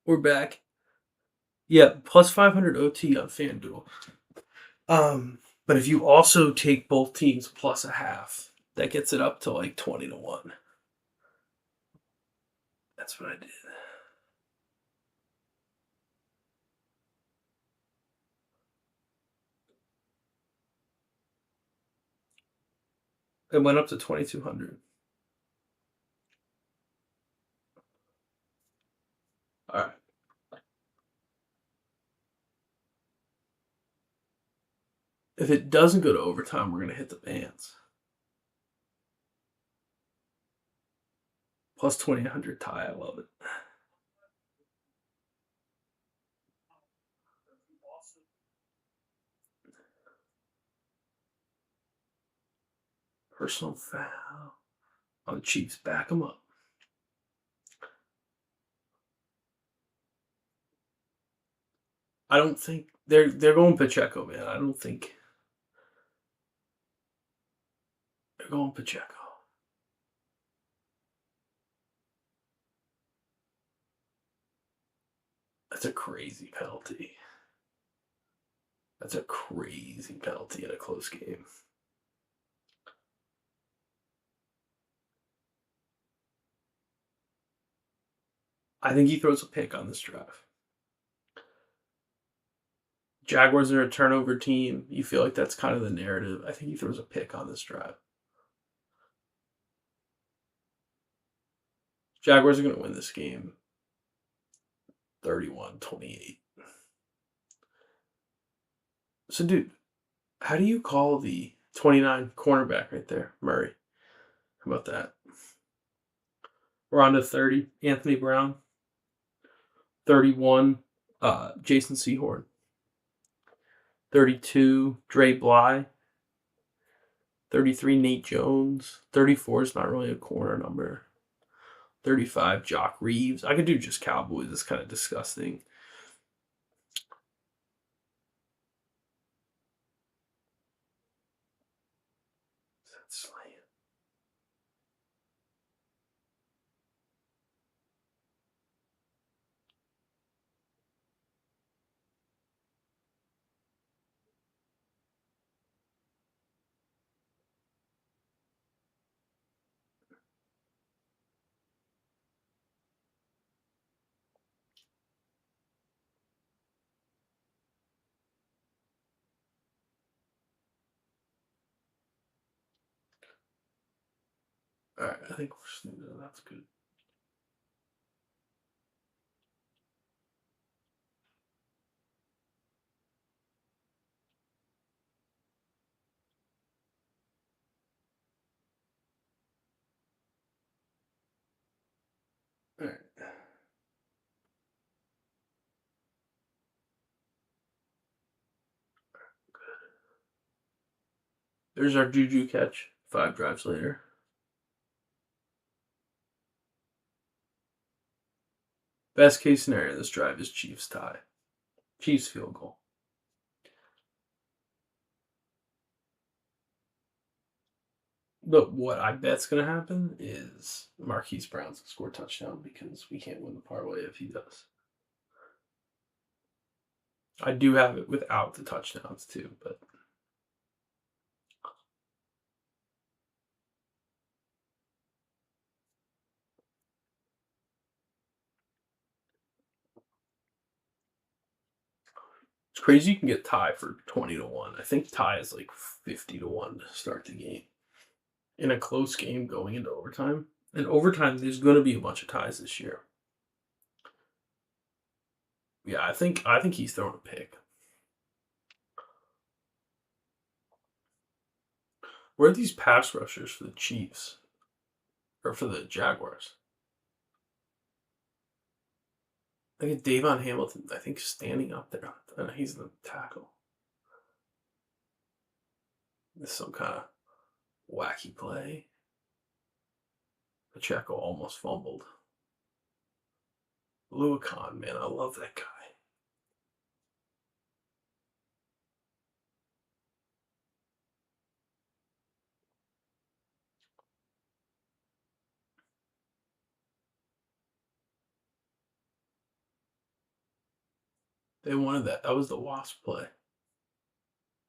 We're back. Yeah, plus 500 OT on FanDuel. But if you also take both teams plus a half, that gets it up to like 20 to 1. That's what I did. It went up to 2,200. All right. If it doesn't go to overtime, we're gonna hit the bands. Plus 2,800 tie. I love it. Personal foul on the Chiefs. Back them up. I don't think they're going Pacheco, man. I don't think they're going Pacheco. That's a crazy penalty. That's a crazy penalty in a close game. I think he throws a pick on this drive. Jaguars are a turnover team. You feel like that's kind of the narrative. I think he throws a pick on this drive. Jaguars are going to win this game 31-28. So, dude, how do you call the 29 cornerback right there, Murray? How about that? We're on to 30, Anthony Brown. 31, Jason Sehorn. 32, Dre Bly. 33, Nate Jones. 34 is not really a corner number. 35, Jock Reeves. I could do just Cowboys. It's kind of disgusting. That's all right. I think we're snoozing. That's good. All right. There's our Juju catch. 5 drives later. Best case scenario, this drive is Chiefs tie. Chiefs field goal. But what I bet's going to happen is Marquise Brown's going to score a touchdown because we can't win the parlay if he does. I do have it without the touchdowns too, but it's crazy you can get tie for 20 to 1. I think tie is like 50 to 1 to start the game. In a close game going into overtime. In overtime, there's going to be a bunch of ties this year. Yeah, I think he's throwing a pick. Where are these pass rushers for the Chiefs or for the Jaguars? I get Davon Hamilton. I think standing up there. And he's the tackle. This is some kind of wacky play. Pacheco almost fumbled. Luakon, man, I love that guy. They wanted that. That was the Wasp play.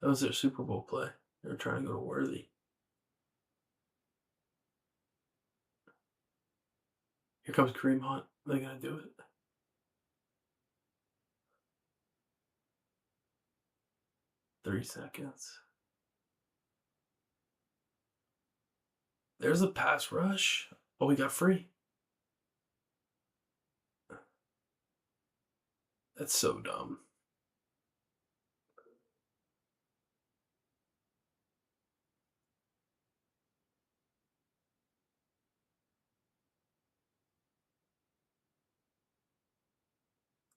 That was their Super Bowl play. They were trying to go to Worthy. Here comes Kareem Hunt. Are they going to do it? "30 seconds." There's a pass rush. Oh, we got free. That's so dumb.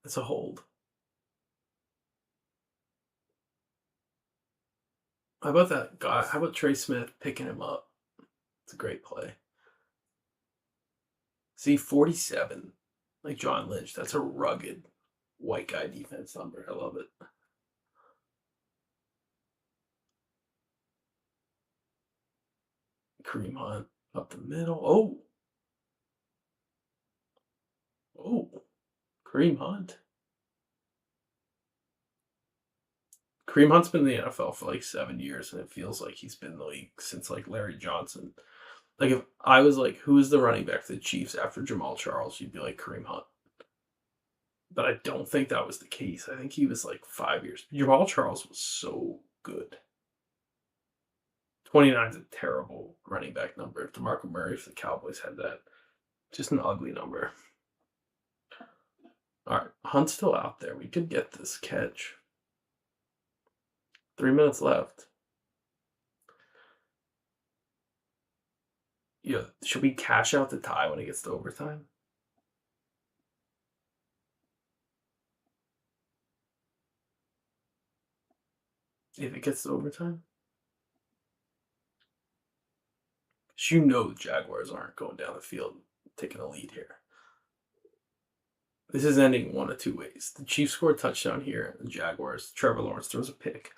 It's a hold. How about that guy? How about Trey Smith picking him up? It's a great play. See, 47. Like John Lynch. That's a rugged white guy defense number. I love it. Kareem Hunt up the middle. Oh. Kareem Hunt. Kareem Hunt's been in the NFL for like 7 years, and it feels like he's been in the league since like Larry Johnson. Like if I was like, who is the running back for the Chiefs after Jamal Charles? You'd be like Kareem Hunt. But I don't think that was the case. I think he was like 5 years. Jamal Charles was so good. 29 is a terrible running back number. If DeMarco Murray for the Cowboys had that, just an ugly number. All right, Hunt's still out there. We could get this catch. 3 minutes left. Yeah, should we cash out the tie when it gets to overtime? If it gets to overtime? Because you know the Jaguars aren't going down the field taking a lead here. This is ending one of two ways. The Chiefs score a touchdown here, and the Jaguars, Trevor Lawrence throws a pick.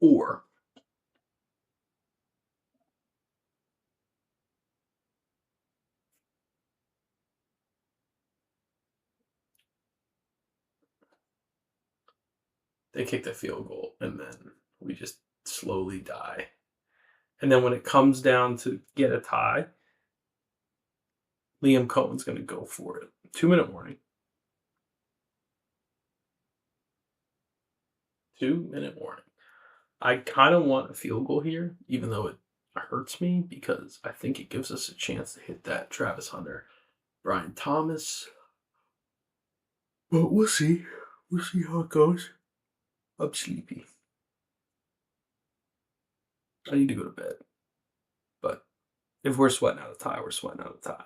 Or they kick the field goal, and then we just slowly die. And then when it comes down to get a tie, Liam Cohen's going to go for it. 2-minute warning. 2-minute warning. I kind of want a field goal here, even though it hurts me, because I think it gives us a chance to hit that Travis Hunter, Brian Thomas. But we'll see. We'll see how it goes. I'm sleepy. I need to go to bed. But if we're sweating out a tie, we're sweating out a tie.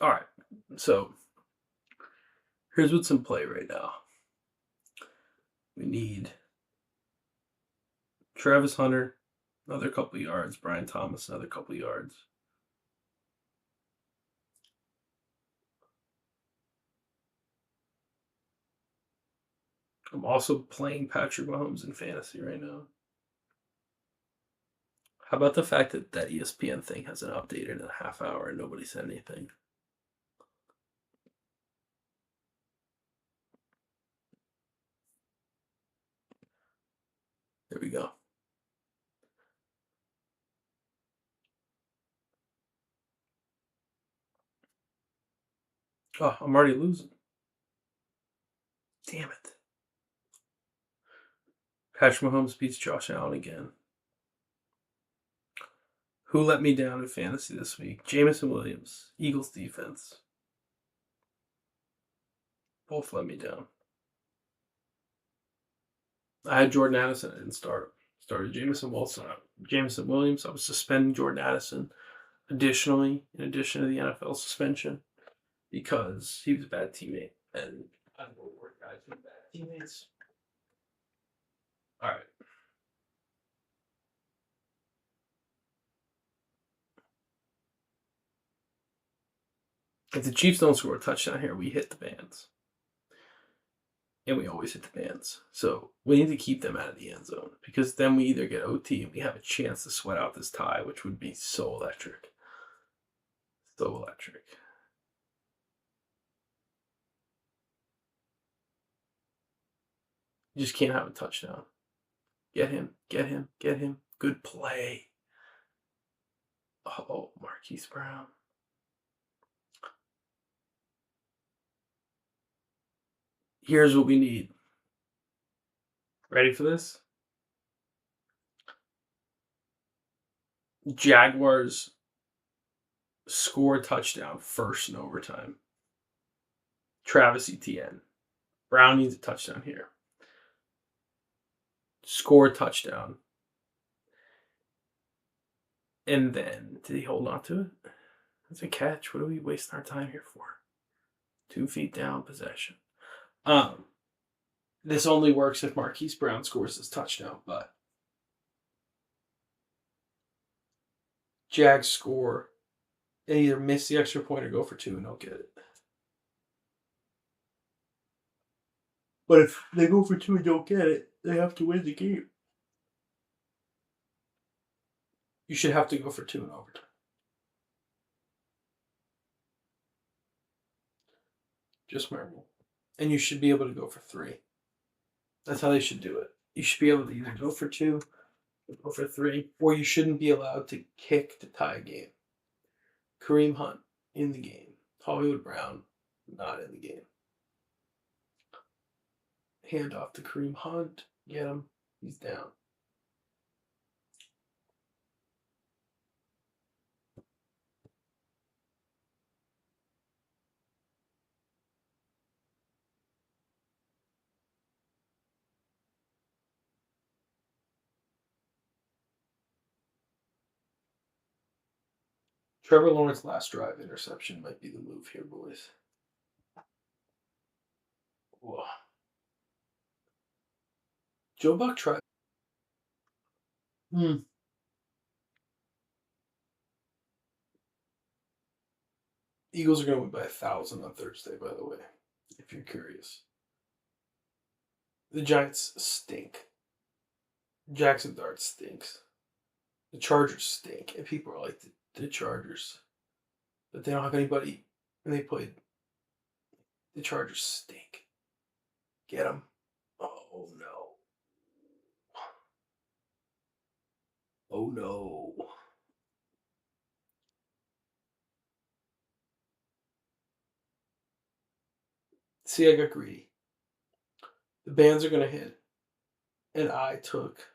All right. So here's what's in play right now. We need Travis Hunter, another couple yards. Brian Thomas, another couple yards. I'm also playing Patrick Mahomes in fantasy right now. How about the fact that that ESPN thing hasn't updated in a half hour and nobody said anything? There we go. Oh, I'm already losing. Damn it. Patrick Mahomes beats Josh Allen again. Who let me down in fantasy this week? Jameson Williams, Eagles defense. Both let me down. I had Jordan Addison. I didn't start him. Started Jameson Williams. I was suspending Jordan Addison. Additionally, in addition to the NFL suspension, because he was a bad teammate, and I don't work guys with bad teammates. All right. If the Chiefs don't score a touchdown here, we hit the bands. And we always hit the bands. So we need to keep them out of the end zone because then we either get OT and we have a chance to sweat out this tie, which would be so electric. So electric. You just can't have a touchdown. Get him, get him, get him. Good play. Oh, Marquise Brown. Here's what we need. Ready for this? Jaguars score a touchdown first in overtime. Travis Etienne. Brown needs a touchdown here. Score a touchdown. And then, did he hold on to it? That's a catch. What are we wasting our time here for? 2 feet down, possession. This only works if Marquise Brown scores this touchdown, but Jags score and either miss the extra point or go for 2 and don't get it. But if they go for 2 and don't get it, they have to win the game. You should have to go for 2 in overtime. Just my rule. And you should be able to go for 3. That's how they should do it. You should be able to either go for 2 or go for 3, or you shouldn't be allowed to kick to tie a game. Kareem Hunt in the game. Hollywood Brown not in the game. Hand off to Kareem Hunt. Get him. He's down. Trevor Lawrence's last drive interception might be the move here, boys. Whoa. Joe Buck tried. Eagles are going to win by 1,000 on Thursday, by the way, if you're curious. The Giants stink. Jackson Dart stinks. The Chargers stink, and people are like the Chargers, but they don't have anybody, and they played. The Chargers stink. Get them. Oh no. Oh no. See, I got greedy. The bands are going to hit, and I took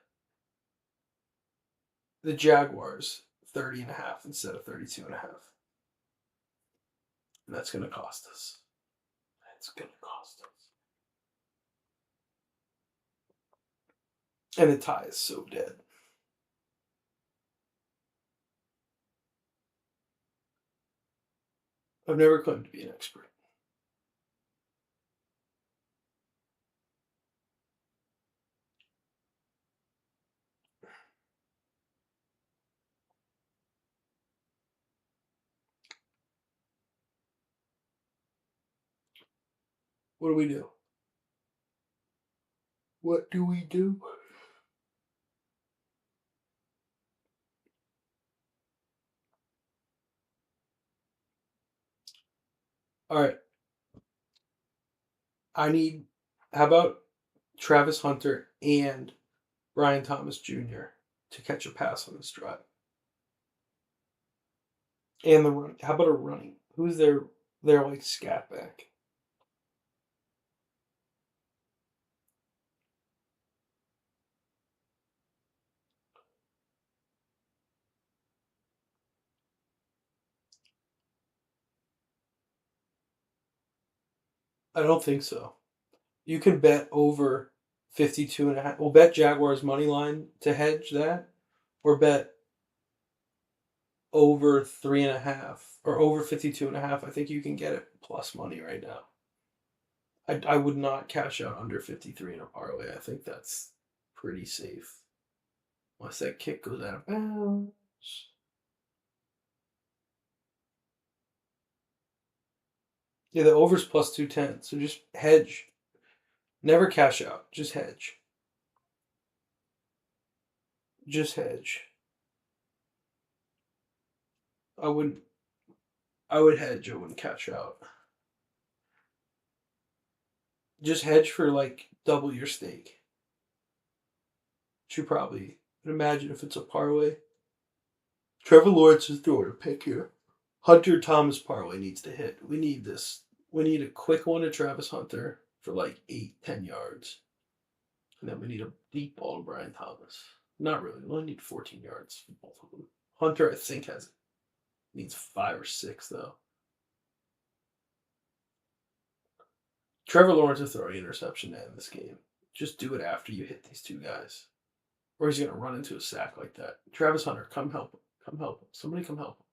the Jaguars 30.5 instead of 32.5. And that's going to cost us. It's going to cost us. And the tie is so dead. I've never claimed to be an expert. What do we do? What do we do? All right. I need, how about Travis Hunter and Brian Thomas Jr. to catch a pass on this drive? And the run. How about a running? Who's their like scat back? I don't think so. You can bet over 52.5. We'll bet Jaguars money line to hedge that, or bet over 3.5 or over 52.5. I think you can get it plus money right now. I would not cash out under 53 in a parlay. I think that's pretty safe. Unless that kick goes out of bounds. Yeah, the over's plus 210. So just hedge. Never cash out. Just hedge. Just hedge. I would hedge. I wouldn't cash out. Just hedge for like double your stake. Should probably imagine if it's a parlay. Trevor Lawrence is throwing a pick here. Hunter Thomas parlay needs to hit. We need this. We need a quick one to Travis Hunter for like 8-10 yards. And then we need a deep ball to Brian Thomas. Not really. We only need 14 yards for both of them. Hunter, I think, needs 5 or 6, though. Trevor Lawrence is throwing interception to end this game. Just do it after you hit these two guys. Or he's going to run into a sack like that. Travis Hunter, come help him. Come help him. Somebody come help him.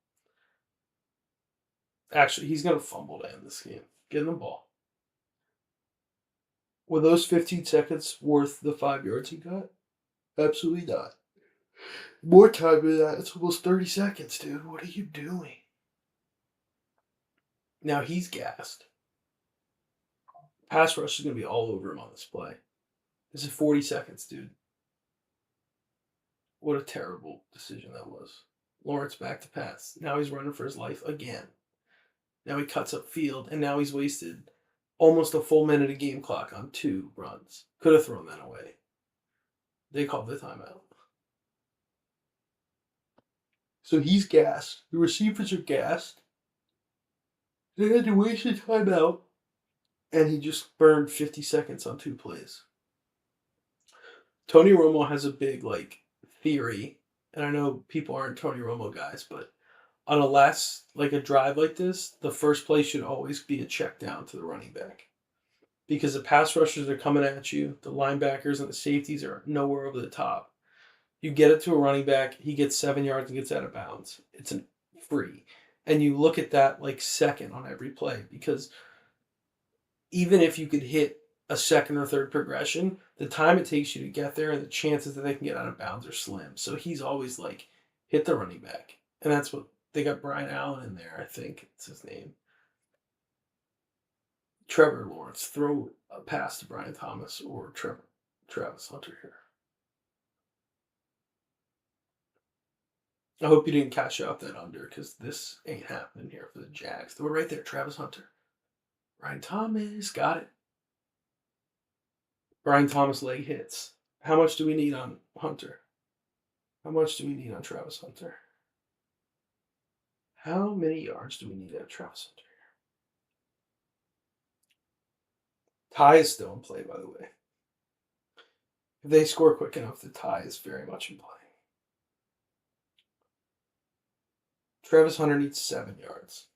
Actually, he's going to fumble to end this game. Get him the ball. Were those 15 seconds worth the 5 yards he got? Absolutely not. More time than that. It's almost 30 seconds, dude. What are you doing? Now he's gassed. Pass rush is going to be all over him on this play. This is 40 seconds, dude. What a terrible decision that was. Lawrence back to pass. Now he's running for his life again. Now he cuts up field, and now he's wasted almost a full minute of game clock on 2 runs. Could have thrown that away. They called the timeout. So he's gassed. The receivers are gassed. They had to waste a timeout, and he just burned 50 seconds on 2 plays. Tony Romo has a big, theory, and I know people aren't Tony Romo guys, but on a drive like this, the first play should always be a check down to the running back. Because the pass rushers are coming at you, the linebackers and the safeties are nowhere over the top. You get it to a running back, he gets 7 yards and gets out of bounds. It's free. And you look at that second on every play, because even if you could hit a second or third progression, the time it takes you to get there and the chances that they can get out of bounds are slim. So he's always hit the running back. And that's what they got. Brian Allen in there, I think it's his name. Trevor Lawrence, throw a pass to Brian Thomas or Travis Hunter here. I hope you didn't cash out that under, because this ain't happening here for the Jags. They were right there, Travis Hunter. Brian Thomas, got it. Brian Thomas leg hits. How much do we need on Hunter? How much do we need on Travis Hunter? How many yards do we need on Travis Hunter? Tie is still in play, by the way. If they score quick enough, the tie is very much in play. Travis Hunter needs 7 yards.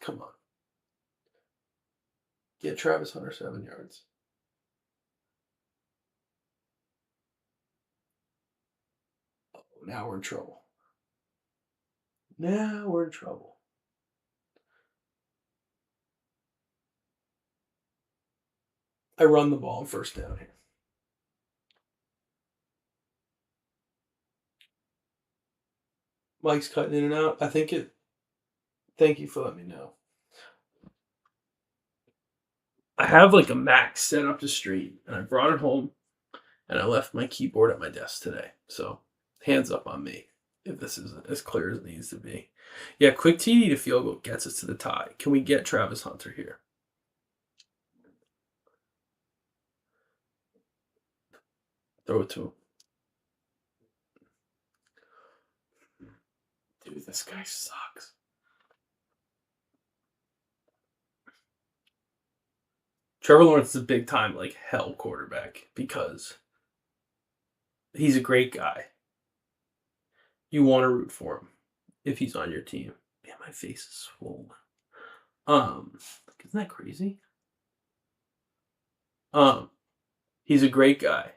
Come on. Get Travis Hunter 7 yards. Oh, now we're in trouble. Now we're in trouble. I run the ball on first down here. Mike's cutting in and out. Thank you for letting me know. I have a Mac set up to stream, and I brought it home, and I left my keyboard at my desk today. So, hands up on me if this isn't as clear as it needs to be. Yeah, quick TD to field goal gets us to the tie. Can we get Travis Hunter here? Throw it to him. Dude, this guy sucks. Trevor Lawrence is a big time hell quarterback because he's a great guy. You want to root for him. if he's on your team. Man, my face is swollen. Isn't that crazy? He's a great guy.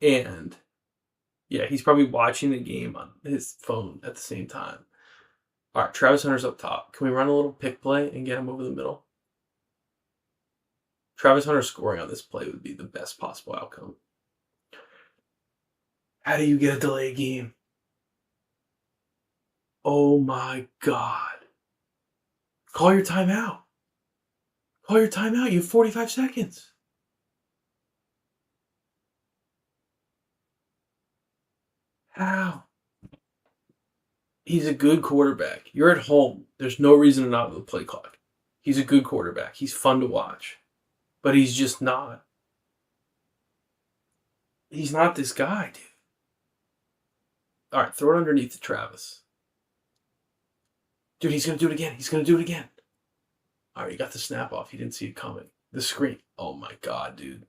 And yeah, he's probably watching the game on his phone at the same time. All right, Travis Hunter's up top. Can we run a little pick play and get him over the middle? Travis Hunter scoring on this play would be the best possible outcome. How do you get a delay game? Oh my God. Call your timeout. Call your timeout. You have 45 seconds. How? He's a good quarterback. You're at home. There's no reason to not have the play clock. He's a good quarterback. He's fun to watch. But he's just not. He's not this guy, dude. All right, throw it underneath to Travis. Dude, he's going to do it again. He's going to do it again. All right, he got the snap off. He didn't see it coming. The screen. Oh, my God, dude.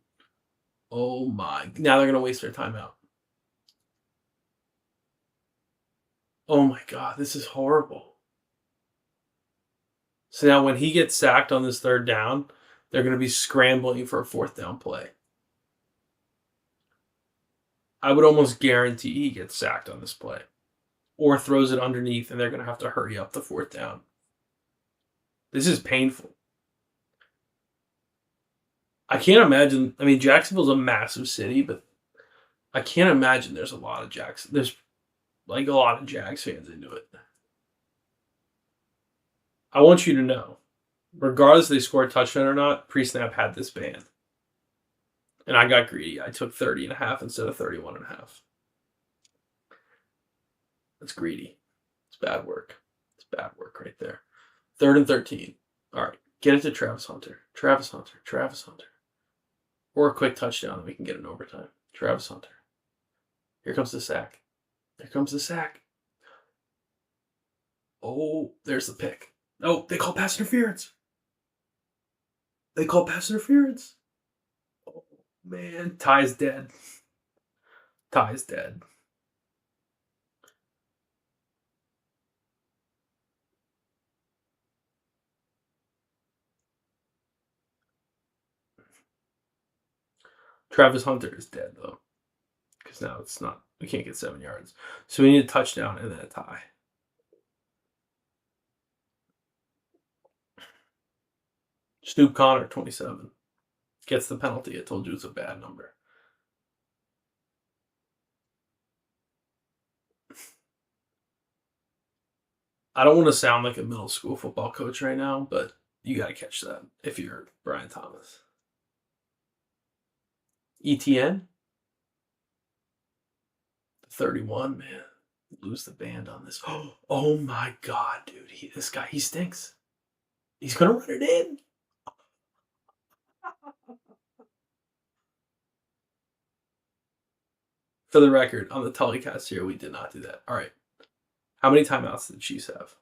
Oh, my. Now they're going to waste their timeout. Oh, my God. This is horrible. So now when he gets sacked on this third down, they're going to be scrambling for a fourth down play. I would almost guarantee he gets sacked on this play. Or throws it underneath, and they're going to have to hurry up the fourth down. This is painful. I can't imagine. I mean, Jacksonville's a massive city, but I can't imagine there's a lot of Jags. There's like a lot of Jags fans into it. I want you to know, regardless if they score a touchdown or not, PreSnap had this banned. And I got greedy. I took 30.5 instead of 31.5. That's greedy. It's bad work. It's bad work right there. 3rd and 13. All right. Get it to Travis Hunter. Travis Hunter. Travis Hunter. Or a quick touchdown that we can get in overtime. Travis Hunter. Here comes the sack. Here comes the sack. Oh, there's the pick. Oh, they call pass interference. They call pass interference. Oh, man. Ty's dead. Ty's dead. Travis Hunter is dead, though. Because now it's not, we can't get 7 yards. So we need a touchdown and then a tie. Snoop Connor, 27. Gets the penalty. I told you it's a bad number. I don't want to sound like a middle school football coach right now, but you got to catch that if you're Brian Thomas. ETN? 31, man. Lose the band on this. Oh my God, dude. This guy, he stinks. He's going to run it in. For the record, on the TullyCast here, we did not do that. All right. How many timeouts did the Chiefs have?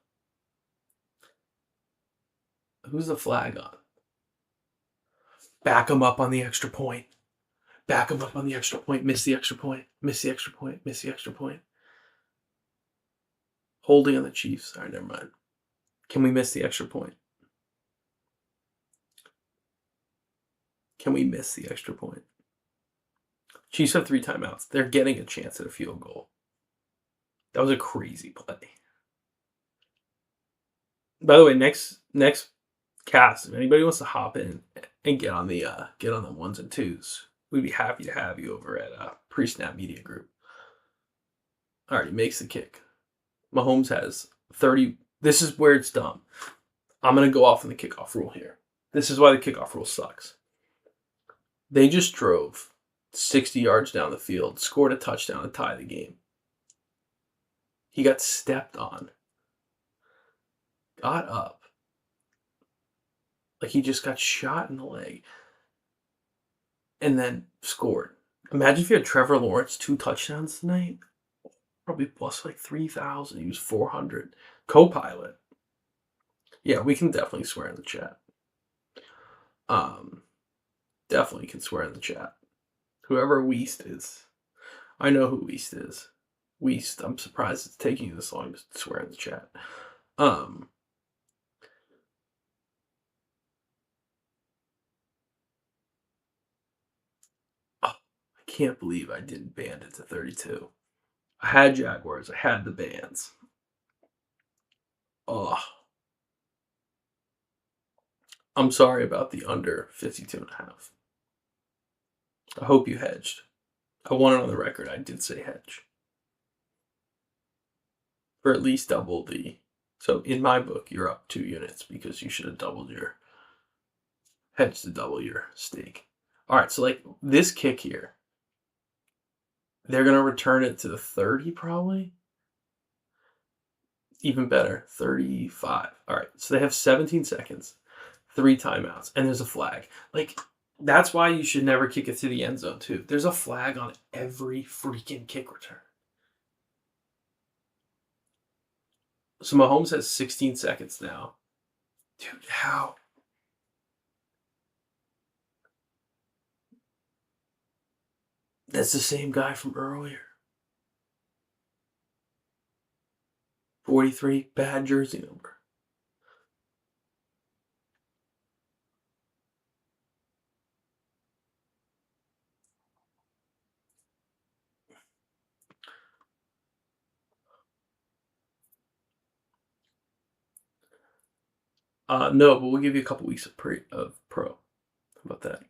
Who's the flag on? Back him up on the extra point. Back him up on the extra point. Miss the extra point. Miss the extra point. Miss the extra point. Holding on the Chiefs. All right, never mind. Can we miss the extra point? Can we miss the extra point? Chiefs have 3 timeouts. They're getting a chance at a field goal. That was a crazy play. By the way, next cast, if anybody wants to hop in and get on the ones and twos, we'd be happy to have you over at PreSnap Media Group. All right, he makes the kick. Mahomes has 30. This is where it's dumb. I'm going to go off on the kickoff rule here. This is why the kickoff rule sucks. They just drove 60 yards down the field, scored a touchdown to tie the game. He got stepped on. Got up. Like he just got shot in the leg. And then scored. Imagine if you had Trevor Lawrence 2 touchdowns tonight. Probably plus like 3,000. He was 400. Co-pilot. Yeah, we can definitely swear in the chat. Definitely can swear in the chat. Whoever Weast is. I know who Weast is. Weast. I'm surprised it's taking you this long to swear in the chat. Oh, I can't believe I didn't band it to 32. I had Jaguars. I had the bands. Oh, I'm sorry about the under 52.5. I hope you hedged. I want it on the record. I did say hedge. For at least double the. So in my book, you're up 2 units because you should have doubled your hedge to double your stake. All right, so like this kick here, they're going to return it to the 30 probably. Even better, 35. All right, so they have 17 seconds, 3 timeouts, and there's a flag. Like, that's why you should never kick it to the end zone, too. There's a flag on every freaking kick return. So Mahomes has 16 seconds now. Dude, how? That's the same guy from earlier. 43, bad jersey number. No, but we'll give you a couple weeks of pro. How about that?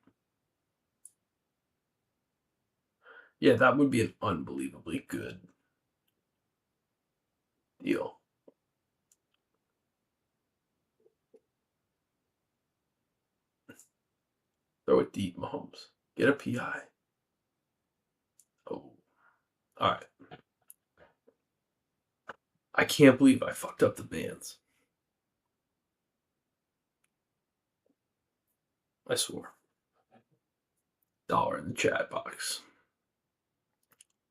Yeah, that would be an unbelievably good deal. Throw it deep, Mahomes. Get a PI. Oh, all right. I can't believe I fucked up the bands. I swore. Dollar in the chat box.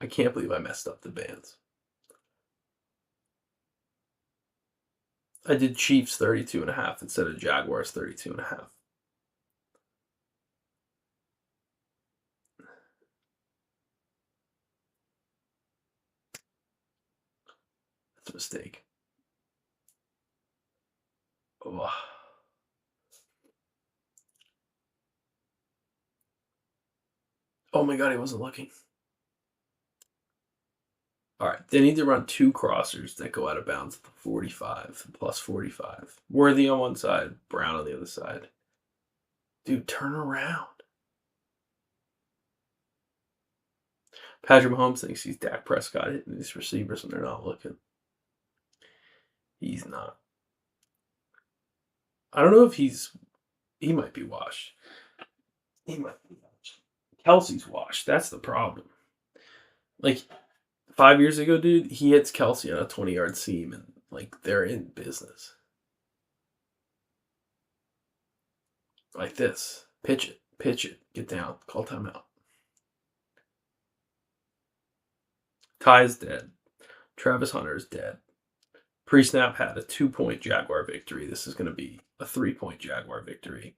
I can't believe I messed up the bands. I did Chiefs 32.5 instead of Jaguars 32.5. That's a mistake. Oh. Oh my god, he wasn't looking. All right, they need to run 2 crossers that go out of bounds at the 45, plus 45. Worthy on one side, Brown on the other side. Dude, turn around. Patrick Mahomes thinks he's Dak Prescott hitting these receivers when they're not looking. He's not. I don't know if he might be washed. He might be washed. Kelsey's washed. That's the problem. Like 5 years ago, dude, he hits Kelsey on a 20-yard seam and like they're in business. Like this. Pitch it, get down, call timeout. Ty's dead. Travis Hunter is dead. PreSnap had a 2-point Jaguar victory. This is going to be a 3-point Jaguar victory.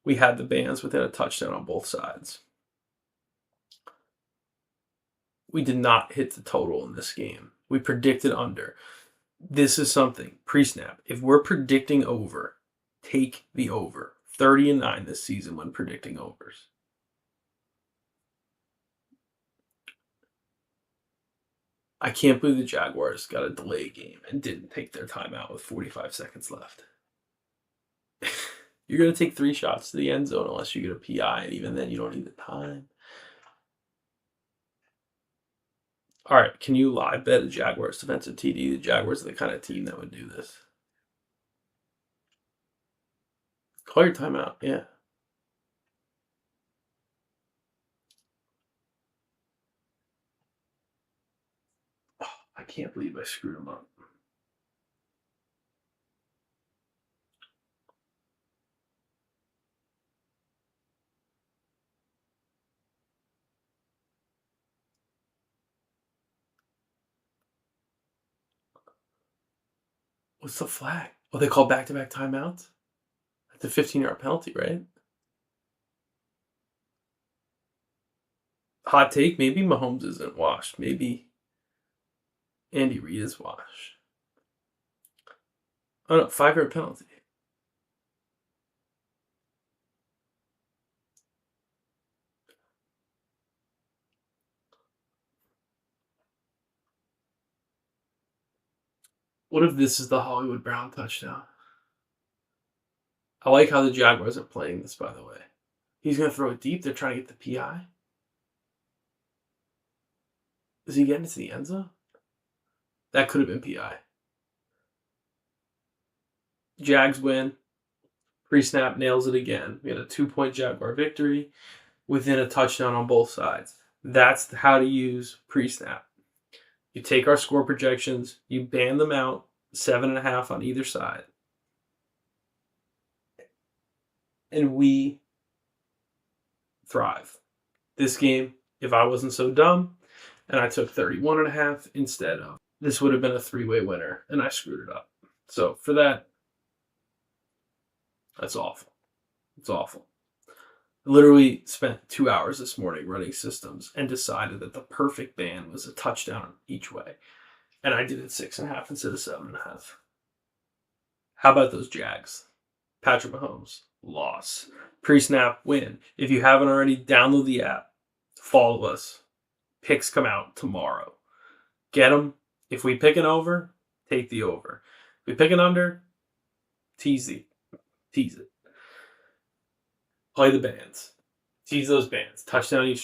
We had the bands within a touchdown on both sides. We did not hit the total in this game. We predicted under. This is something. PreSnap. If we're predicting over, take the over. 30-9 this season when predicting overs. I can't believe the Jaguars got a delay game and didn't take their timeout with 45 seconds left. You're going to take 3 shots to the end zone unless you get a PI, and even then you don't need the time. All right, can you live bet a Jaguars defensive TD? The Jaguars are the kind of team that would do this. Call your timeout, yeah. Oh, I can't believe I screwed him up. What's the flag? Oh, they call back-to-back timeouts? That's a 15-yard penalty, right? Hot take, maybe Mahomes isn't washed. Maybe Andy Reid is washed. Oh no, 5-yard penalty. What if this is the Hollywood Brown touchdown? I like how the Jaguars are playing this, by the way. He's going to throw it deep. They're trying to get the PI. Is he getting to the end zone? That could have been PI. Jags win. PreSnap nails it again. We had a 2-point Jaguar victory within a touchdown on both sides. That's how to use PreSnap. You take our score projections, you band them out, 7.5 on either side. And we thrive. This game, if I wasn't so dumb, and I took 31.5 instead of, this would have been a 3-way winner, and I screwed it up. So for that, that's awful. It's awful. I literally spent 2 hours this morning running systems and decided that the perfect band was a touchdown each way. And I did it 6.5 instead of 7.5. How about those Jags? Patrick Mahomes, loss. PreSnap, win. If you haven't already, download the app. Follow us. Picks come out tomorrow. Get them. If we pick an over, take the over. If we pick an under, tease it. Play the bands. Tease those bands. Touchdown each